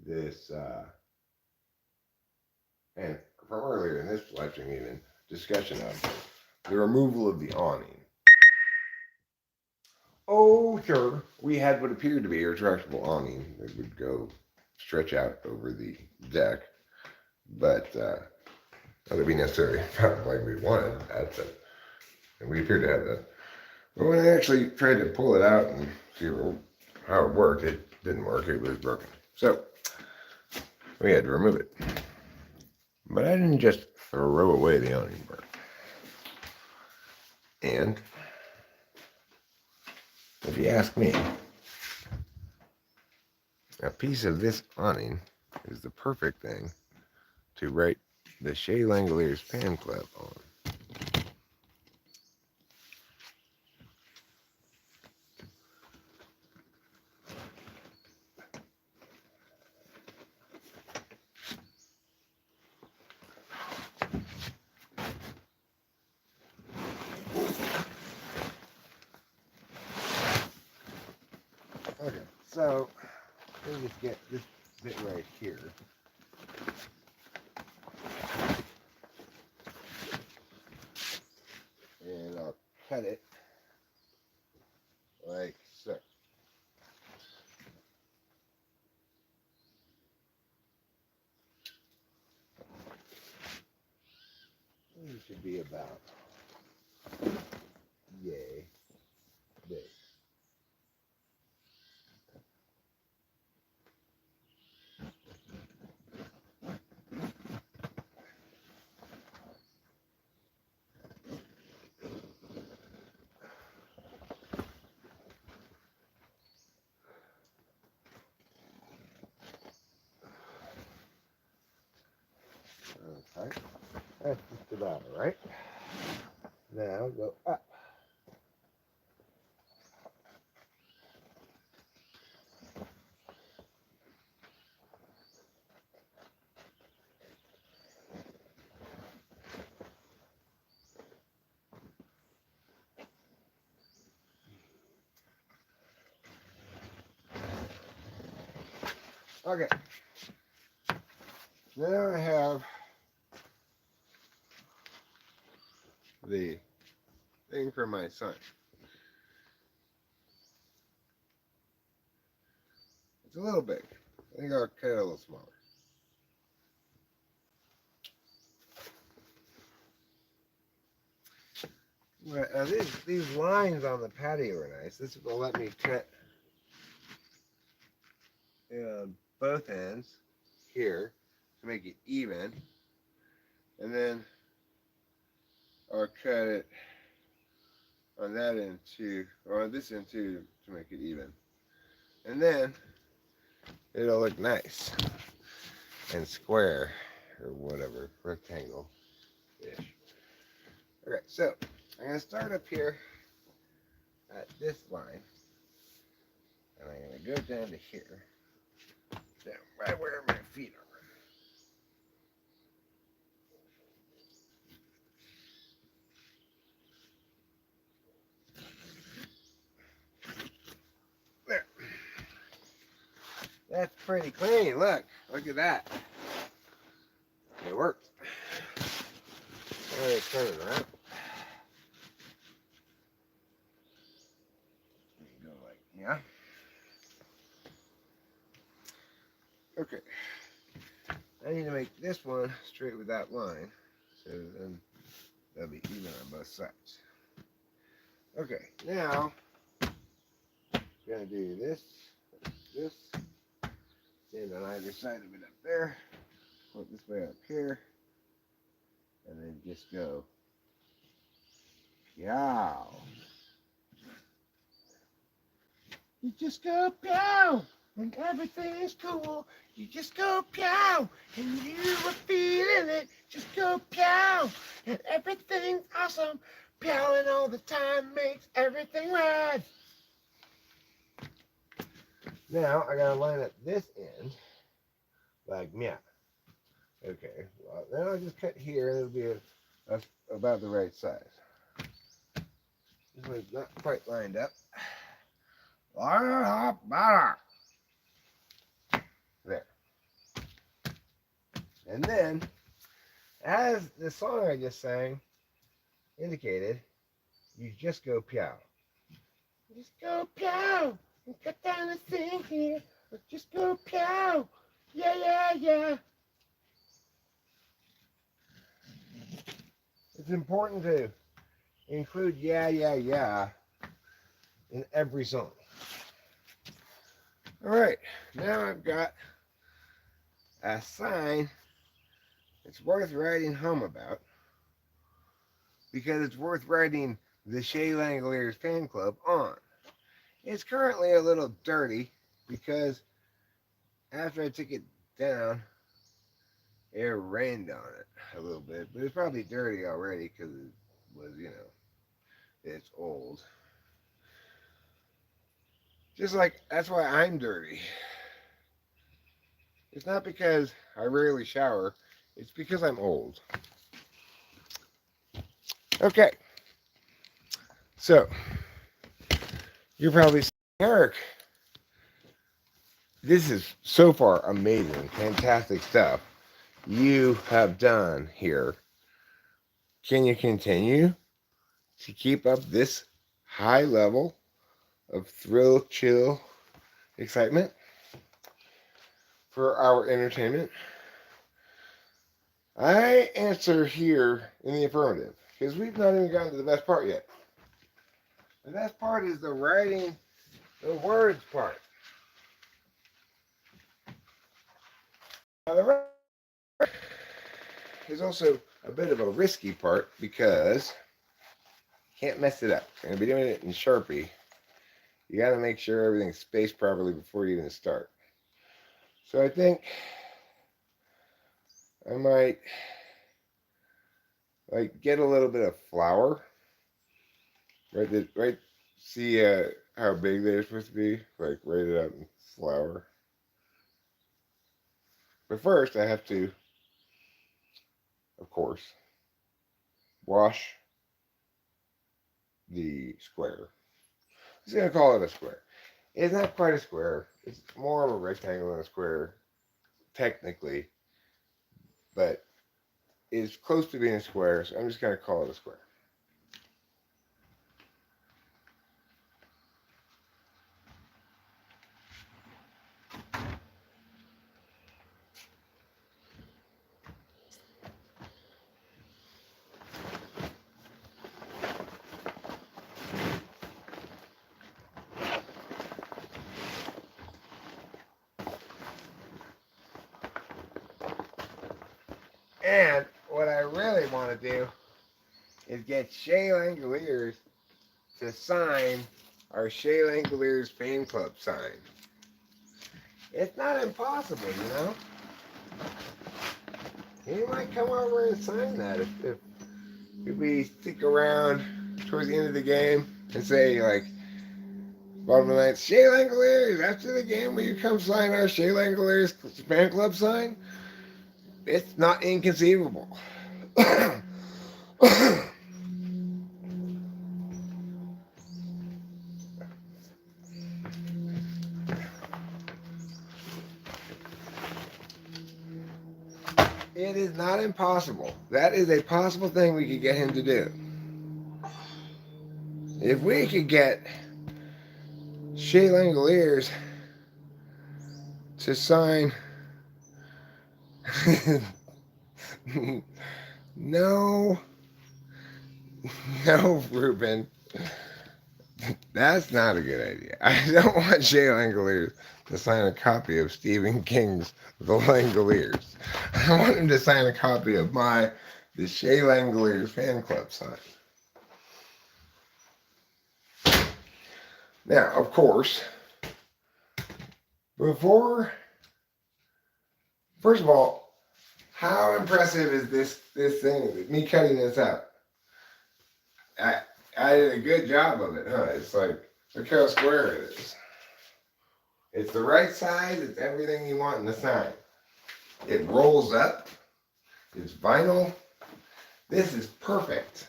this, and from earlier in this live stream even, discussion of the removal of the awning. Oh, sure, we had what appeared to be a retractable awning that would go stretch out over the deck, but not that we necessarily felt like we wanted that, and we appeared to have that. But when I actually tried to pull it out and see how it worked, it didn't work. It was broken. So we had to remove it. But I didn't just throw away the awning part. And if you ask me, a piece of this awning is the perfect thing to write the Shea Langoliers fan club on. Okay, so let me just get this bit right here. And I'll cut it like so. It should be about yay big. Okay, that's just about it, right? Now go up. Okay, now I have the thing for my son. It's a little big. I think I'll cut it a little smaller. Well, these lines on the patio are nice. This will let me cut both ends here to make it even, and then I'll cut it on that end too, or on this end too, to make it even, and then it'll look nice and square or whatever, rectangle-ish. Okay, so I'm gonna start up here at this line, and I'm gonna go down to here, down right where my feet are. There. That's pretty clean. Look at that. It worked. Let me turn it around. Go like, yeah. Okay. I need to make this one straight with that line, so then that'll be even on both sides. Okay, now Gonna do this, this, stand on either side of it up there, flip this way up here, and then just go, yow. You just go pow, and everything is cool. You just go pow, and you are feeling it. Just go pow, and everything's awesome. Powing all the time makes everything rad. Now I gotta line up this end like meow. Okay, well, then I'll just cut here and it'll be about the right size. This one's not quite lined up. There. And then, as the song I just sang indicated, you just go pow. Just go pow. And cut down the thing here. Just go pow. Yeah, yeah, yeah. It's important to include yeah, yeah, yeah in every song. All right, now I've got a sign it's worth writing home about because it's worth writing the Shea Langoliers fan club on. It's currently a little dirty because after I took it down, it rained on it a little bit, but it's probably dirty already because it was, it's old. Just like, that's why I'm dirty. It's not because I rarely shower, it's because I'm old. Okay. So, you're probably saying, Eric, this is so far amazing, fantastic stuff you have done here. Can you continue to keep up this high level of thrill, chill, excitement for our entertainment? I answer here in the affirmative because we've not even gotten to the best part yet. The best part is the writing the words part. Now, the writing is also a bit of a risky part because you can't mess it up. You're going to be doing it in Sharpie. You got to make sure everything's spaced properly before you even start. So I think I might get a little bit of flour. Right. See how big they're supposed to be. Write it out in flour. But first, I have to, of course, wash the square. I'm just gonna call it a square. It's not quite a square. It's more of a rectangle than a square, technically, but it's close to being a square, so I'm just gonna call it a square. And what I really want to do is get Shea Langoliers to sign our Shea Langoliers fan club sign. It's not impossible, you know? He might come over and sign that if we stick around towards the end of the game and say, like, bottom of the night, Shea Langoliers, after the game, will you come sign our Shea Langoliers fan club sign? It's not inconceivable. It is not impossible. That is a possible thing we could get him to do. If we could get Shea Langoliers to sign no, Ruben. That's not a good idea. I don't want Shea Langoliers to sign a copy of Stephen King's The Langoliers. I want him to sign a copy of the Shea Langoliers fan club sign. Now, of course, first of all, how impressive is this thing? Me cutting this out. I did a good job of it, huh? It's like, look how square it is. It's the right size. It's everything you want in the sign. It rolls up. It's vinyl. This is perfect.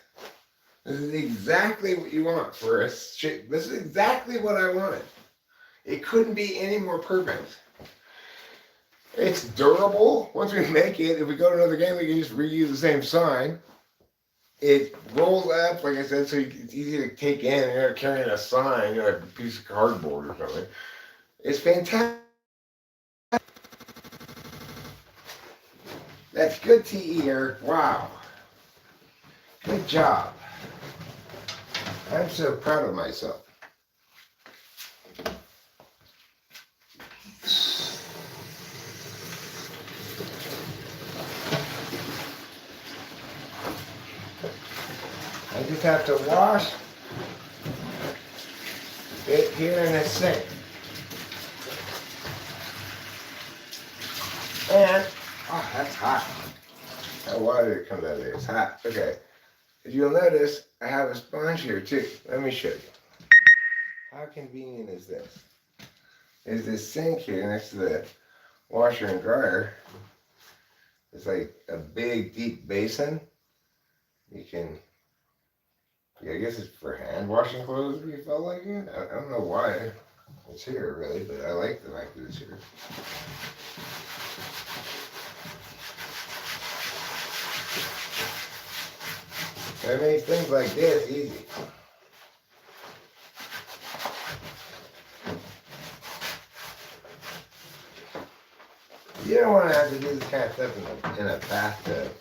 This is exactly what you want for a shape. This is exactly what I wanted. It couldn't be any more perfect. It's durable. Once we make it, if we go to another game, we can just reuse the same sign. It rolls up, like I said, so it's easy to take in. You're not carrying a sign, like a piece of cardboard or something. It's fantastic. That's good TE, Eric. Wow. Good job. I'm so proud of myself. I just have to wash it here in the sink. And, oh, that's hot. Why did it come out of there? It's hot. Okay. As you'll notice, I have a sponge here too. Let me show you. How convenient is this? There's this sink here next to the washer and dryer. It's like a big, deep basin. You can, I guess it's for hand washing clothes if you felt like it. I don't know why it's here really, but I like the fact that it's here. That makes things like this easy. You don't want to have to do this kind of stuff in a bathtub.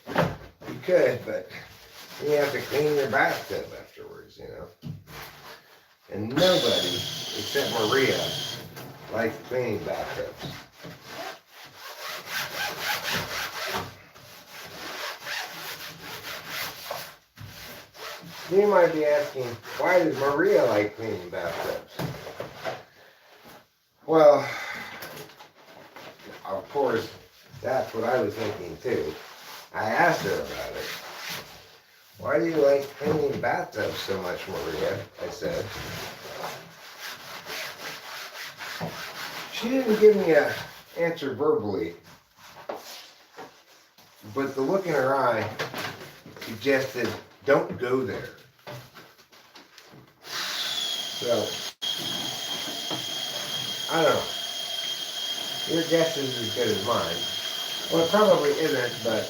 You could, but you have to clean your bathtub afterwards, you know. And nobody, except Maria, likes cleaning bathtubs. You might be asking, why does Maria like cleaning bathtubs? Well, of course, that's what I was thinking too. I asked her about it. Why do you like cleaning bathtubs so much, Maria? I said. She didn't give me an answer verbally, but the look in her eye suggested, don't go there. So, I don't know. Your guess is as good as mine. Well, it probably isn't, but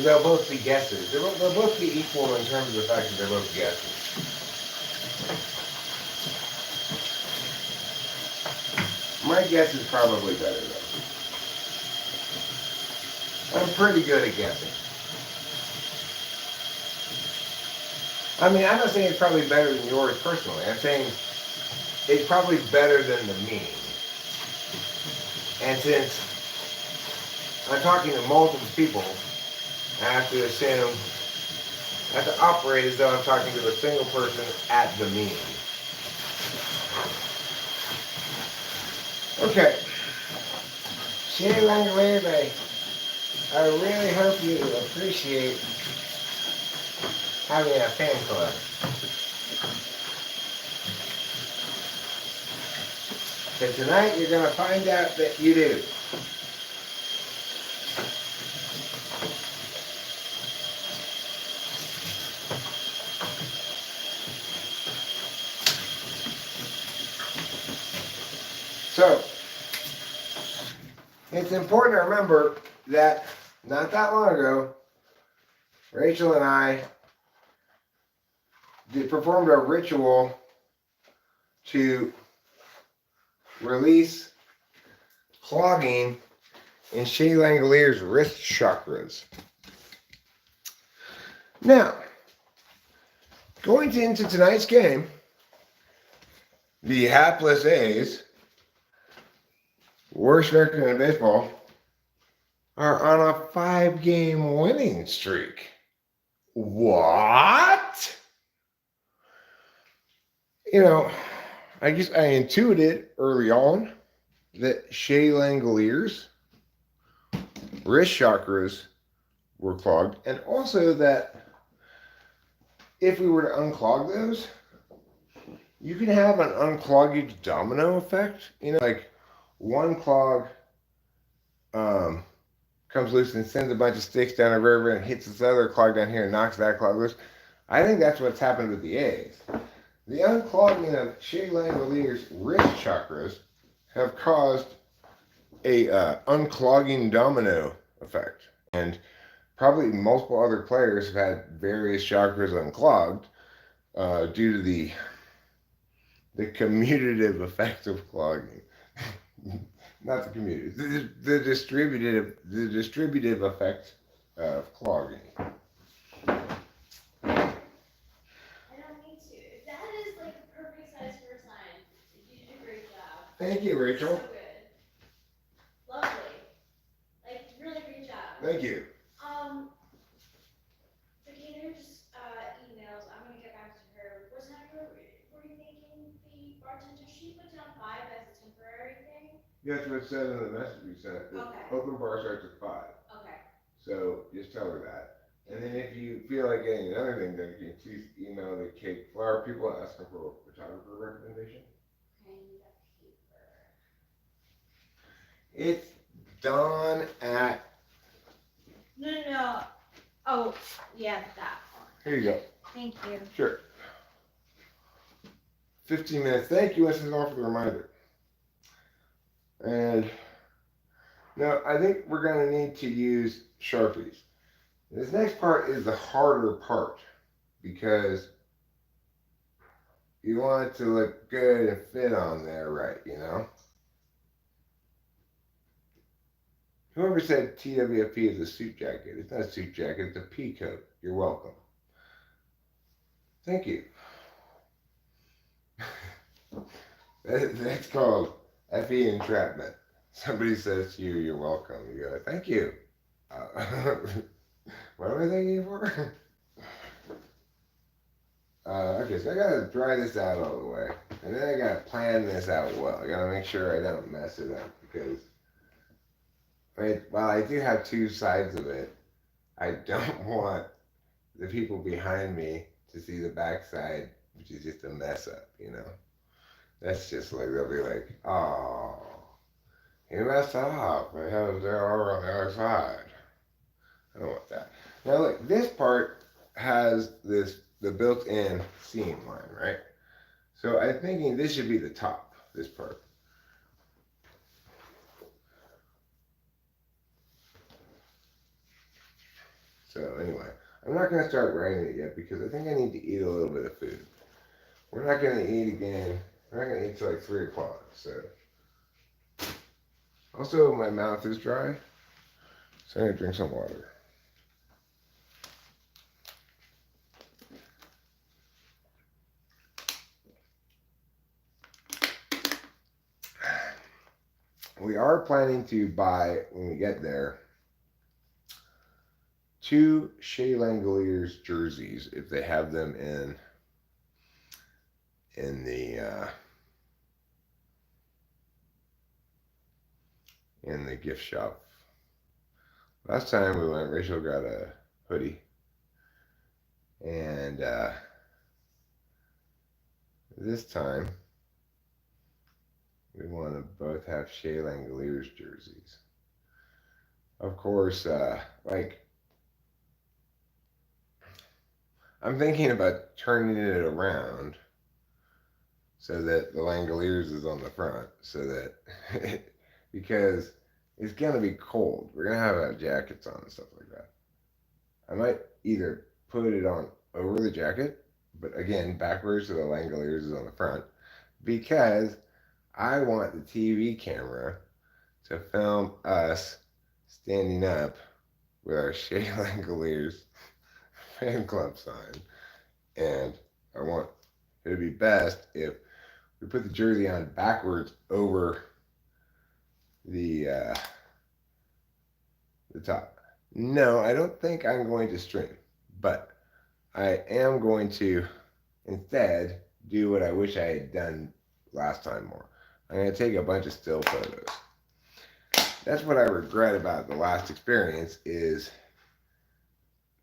they'll both be guesses. They'll both be equal in terms of the fact that they're both guesses. My guess is probably better, though. I'm pretty good at guessing. I mean, I'm not saying it's probably better than yours personally. I'm saying it's probably better than the mean. And since I'm talking to multiple people, I have to assume, I have to operate as though I'm talking to a single person at the mean. Okay. Shea Langoliers, I really hope you appreciate having a fan club. But tonight you're going to find out that you do. So, it's important to remember that not that long ago, Rachel and I performed a ritual to release clogging in Shea Langoliers' wrist chakras. Now, Going into tonight's game, the hapless A's, worst record in baseball, are on a 5-game winning streak. What? You know, I guess I intuited early on that Shea Langoliers' wrist chakras were clogged, and also that if we were to unclog those, you can have an unclogging domino effect. You know, like one clog comes loose and sends a bunch of sticks down a river and hits this other clog down here and knocks that clog loose. I think that's what's happened with the A's. The unclogging of Shea Langoliers' wrist chakras have caused a unclogging domino effect, and probably multiple other players have had various chakras unclogged due to the commutative effect of clogging. Not the commutative, the distributive effect of clogging. Thank you, Rachel. So good. Lovely. Like, really great job. Thank you. The cleaner just emails. I'm going to get back to her. Was that her rethinking the bartender? She put down 5 as a temporary thing? Yeah, that's what it said in the message you sent. Okay. Open bar starts at 5. Okay. So just tell her that. And then if you feel like getting another thing done, you can please email the cake flower people asking for a photographer recommendation. I need a paper. It's done at. No. Oh, yeah, that one. Here you go. Thank you. Sure. 15 minutes. Thank you, SSR, for the reminder. And now I think we're going to need to use Sharpies. This next part is the harder part because you want it to look good and fit on there right, you know? Whoever said TWFP is a suit jacket, it's not a suit jacket, it's a pea coat. You're welcome. Thank you. That's called FE entrapment. Somebody says to you, you're welcome. You go, thank you. What am I thanking you for? Okay, so I gotta dry this out all the way. And then I gotta plan this out well. I gotta make sure I don't mess it up because while I do have 2 sides of it, I don't want the people behind me to see the backside, which is just a mess up, you know? That's just like, they'll be like, oh, he messed up. They're all on the other side. I don't want that. Now look, this part has the built-in seam line, right? So I'm thinking this should be the top, this part. So anyway, I'm not going to start writing it yet because I think I need to eat a little bit of food. We're not going to eat again. We're not going to eat till like 3 o'clock. So also my mouth is dry, so I'm going to drink some water. We are planning to buy, when we get there, 2 Shea Langoliers jerseys if they have them in the gift shop. Last time we went, Rachel got a hoodie, and this time we want to both have Shea Langoliers jerseys. Of course, like, I'm thinking about turning it around so that the Langoliers is on the front, so that because it's gonna be cold. We're gonna have jackets on and stuff like that. I might either put it on over the jacket, but again, backwards so the Langoliers is on the front, because I want the TV camera to film us standing up with our Shea Langoliers fan club sign and would be best if we put the jersey on backwards over the the top. No, I don't think I'm going to stream, but I am going to instead do what I wish I had done last time more. I'm going to take a bunch of still photos. That's what I regret about the last experience is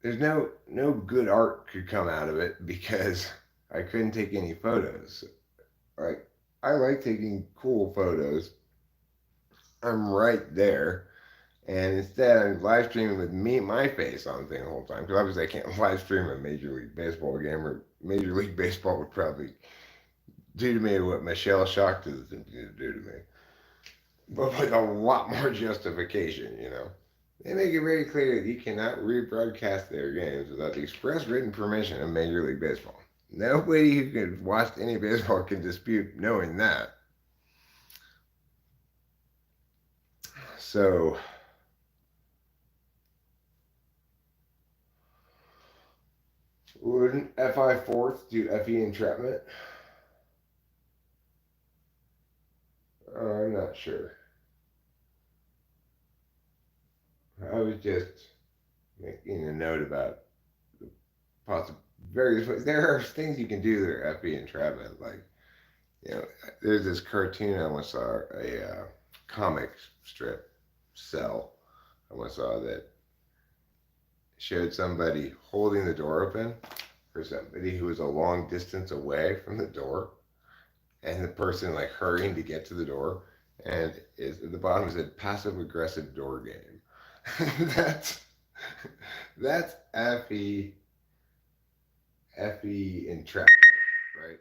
there's no good art could come out of it because I couldn't take any photos. Like I like taking cool photos. I'm right there, and instead I'm live streaming with my face on the thing the whole time because obviously I can't live stream a Major League Baseball game or Major League Baseball would probably do to me what Michelle Shocked is going to do to me, but with a lot more justification, you know. They make it very clear that you cannot rebroadcast their games without the express written permission of Major League Baseball. Nobody who can watch any baseball can dispute knowing that. So, wouldn't FI fourth do FE entrapment? I'm not sure. I was just making a note about the possible various ways. There are things you can do that are FE entrapment, like you know, there's this cartoon I once saw, a comic strip cell I once saw that showed somebody holding the door open for somebody who was a long distance away from the door, and the person like hurrying to get to the door, and is at the bottom said passive aggressive door game. that's that's Fe entrapment, right?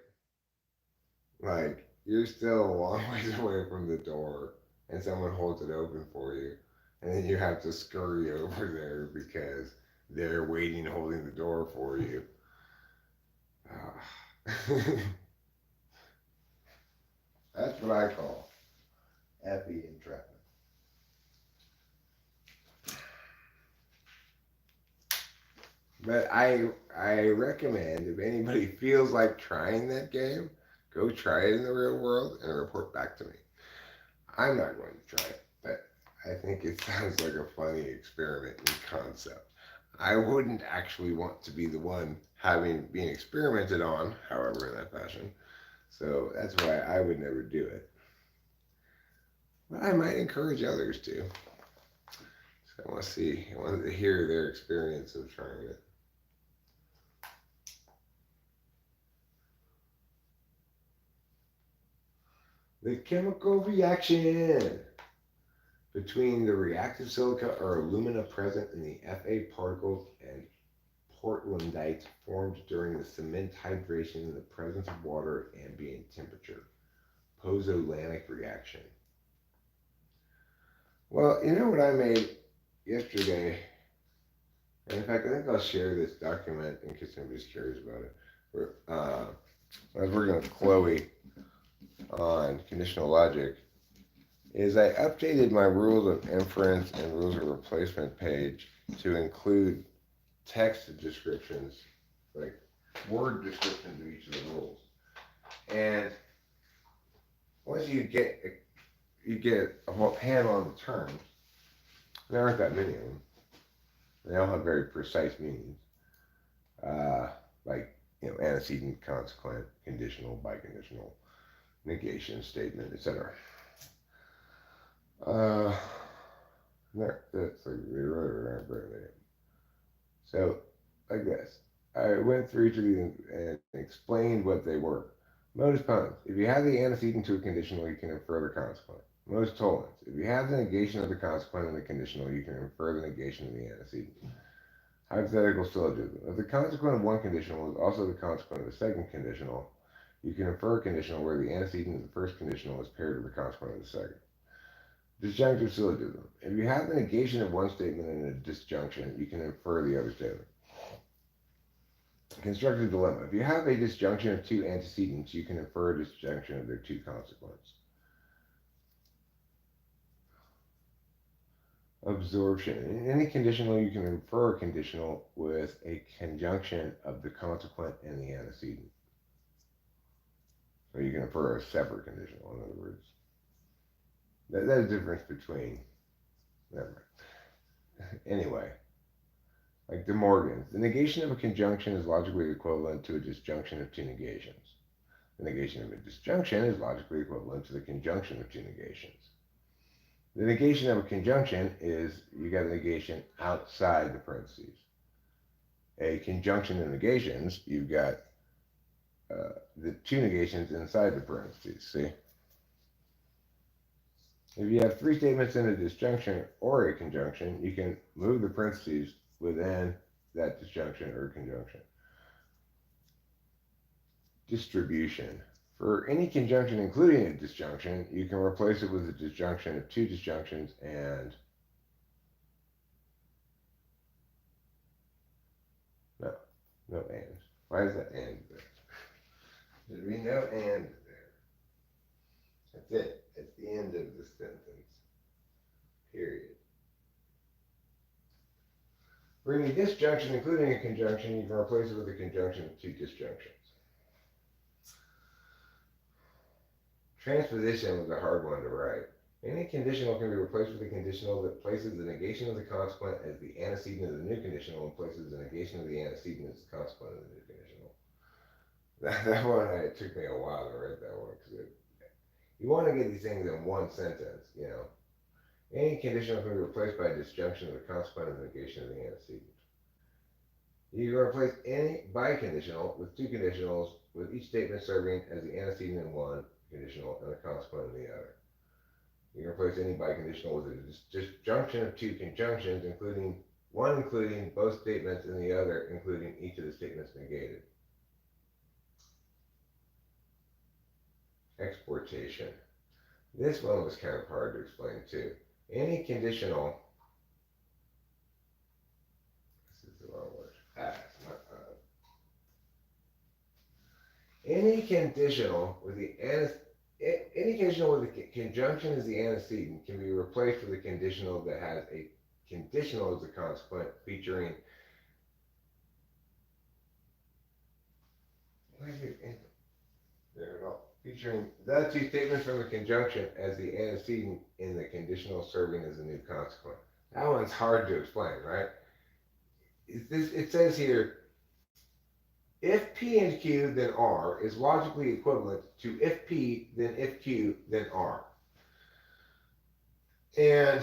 Like you're still a long ways away from the door, and someone holds it open for you, and then you have to scurry over there because they're waiting, holding the door for you. Ah. That's what I call Fe entrapment. But I recommend if anybody feels like trying that game, go try it in the real world and report back to me. I'm not going to try it, but I think it sounds like a funny experiment in concept. I wouldn't actually want to be the one having being experimented on, however, in that fashion. So that's why I would never do it. But I might encourage others to. So I want to see, I want to hear their experience of trying it. The chemical reaction between the reactive silica or alumina present in the Fa particles and portlandite formed during the cement hydration in the presence of water at ambient temperature. Pozzolanic reaction. Well, you know what I made yesterday? And in fact, I think I'll share this document in case anybody's curious about it. I was working with Chloe on conditional logic. Is I updated my rules of inference and rules of replacement page to include text descriptions, like word descriptions of each of the rules. And once you get a whole handle on the terms, there aren't that many of them. They all have very precise meanings, like antecedent, consequent, conditional, biconditional, negation, statement, etc. Uh, that's like so like this. I went through each of these and explained what they were. Modus ponens. If you have the antecedent to a conditional, you can infer the consequent. Modus tollens. If you have the negation of the consequent in the conditional, you can infer the negation of the antecedent. Hypothetical syllogism. If the consequent of one conditional is also the consequent of the second conditional, you can infer a conditional where the antecedent of the first conditional is paired with the consequent of the second. Disjunctive syllogism. If you have the negation of one statement in a disjunction, you can infer the other statement. Constructive dilemma. If you have a disjunction of two antecedents, you can infer a disjunction of their two consequents. Absorption. In any conditional, you can infer a conditional with a conjunction of the consequent and the antecedent. Or you can infer a separate conditional, in other words. That's the difference between, never mind. Anyway, like De Morgan's, the negation of a conjunction is logically equivalent to a disjunction of two negations. The negation of a disjunction is logically equivalent to the conjunction of two negations. The negation of a conjunction is you got a negation outside the parentheses. A conjunction of negations, you've got the two negations inside the parentheses. See? If you have three statements in a disjunction or a conjunction, you can move the parentheses within that disjunction or conjunction. Distribution. For any conjunction including a disjunction, you can replace it with a disjunction of two disjunctions and no and. Why is that and there? There'd be no and there. That's it. It's the end of the sentence. Period. For any disjunction including a conjunction, you can replace it with a conjunction of two disjunctions. Transposition was a hard one to write. Any conditional can be replaced with a conditional that places the negation of the consequent as the antecedent of the new conditional and places the negation of the antecedent as the consequent of the new conditional. That one, it took me a while to write that one because you want to get these things in one sentence, you know. Any conditional can be replaced by a disjunction of the consequent of the negation of the antecedent. You can replace any biconditional with two conditionals, with each statement serving as the antecedent in one conditional and the consequent in the other. You can replace any biconditional with a disjunction of two conjunctions, including both statements and the other including each of the statements negated. Exportation. This one was kind of hard to explain too. Any conditional, this is the wrong word. Any conditional with the conjunction as the antecedent can be replaced with a conditional that has a conditional as a consequent featuring featuring the two statements from the conjunction as the antecedent in the conditional serving as a new consequent. That one's hard to explain, right? It says here, if P and Q then R is logically equivalent to if P then if Q then R. And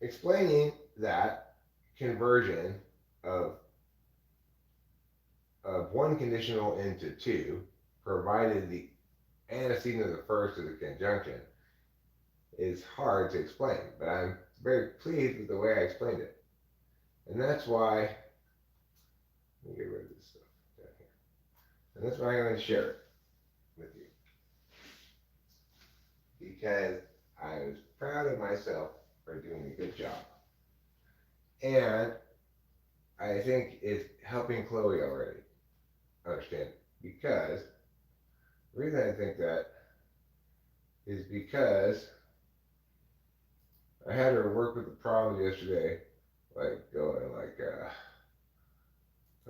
explaining that conversion of one conditional into two, provided the antecedent of the first of the conjunction, is hard to explain, but I'm very pleased with the way I explained it. And that's why, let me get rid of this stuff down here. And that's why I'm going to share it with you. Because I was proud of myself for doing a good job. And I think it's helping Chloe already understand. Because the reason I think that is because I had her work with the problem yesterday, like going like,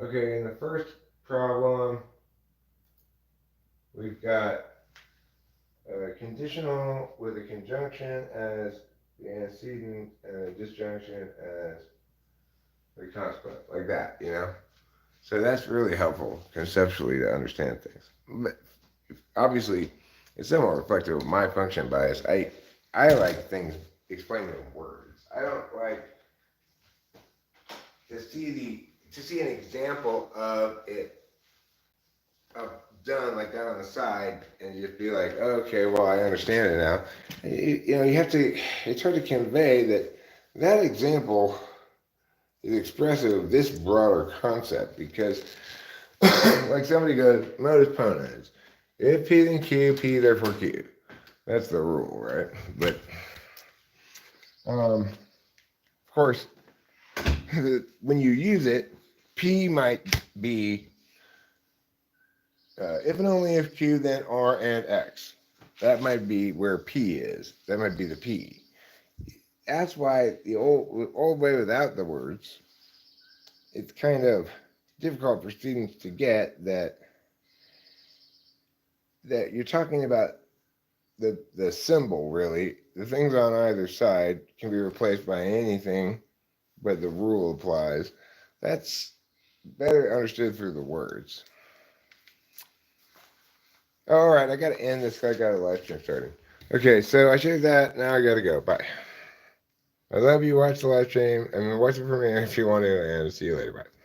okay, in the first problem, we've got a conditional with a conjunction as the antecedent and a disjunction as the consequent, like that, you know? So that's really helpful conceptually to understand things. But obviously, it's somewhat reflective of my function bias. I like things explained in words. I don't like to see an example of it done like that on the side and just be like, okay, well, I understand it now. You know, you have to, it's hard to convey that example is expressive of this broader concept because like somebody goes, modus ponens. If P then Q, P therefore Q. That's the rule, right? But of course, when you use it, P might be if and only if Q, then R and X. That might be where P is. That might be the P. That's why the old way without the words, it's kind of difficult for students to get that that you're talking about the symbol, really. The things on either side can be replaced by anything, but the rule applies. That's better understood through the words. All right, I got to end this 'cause I got a live stream starting. Okay, so I showed that. Now I got to go. Bye. I love you. Watch the live stream and watch the premiere if you want to, and see you later. Bye.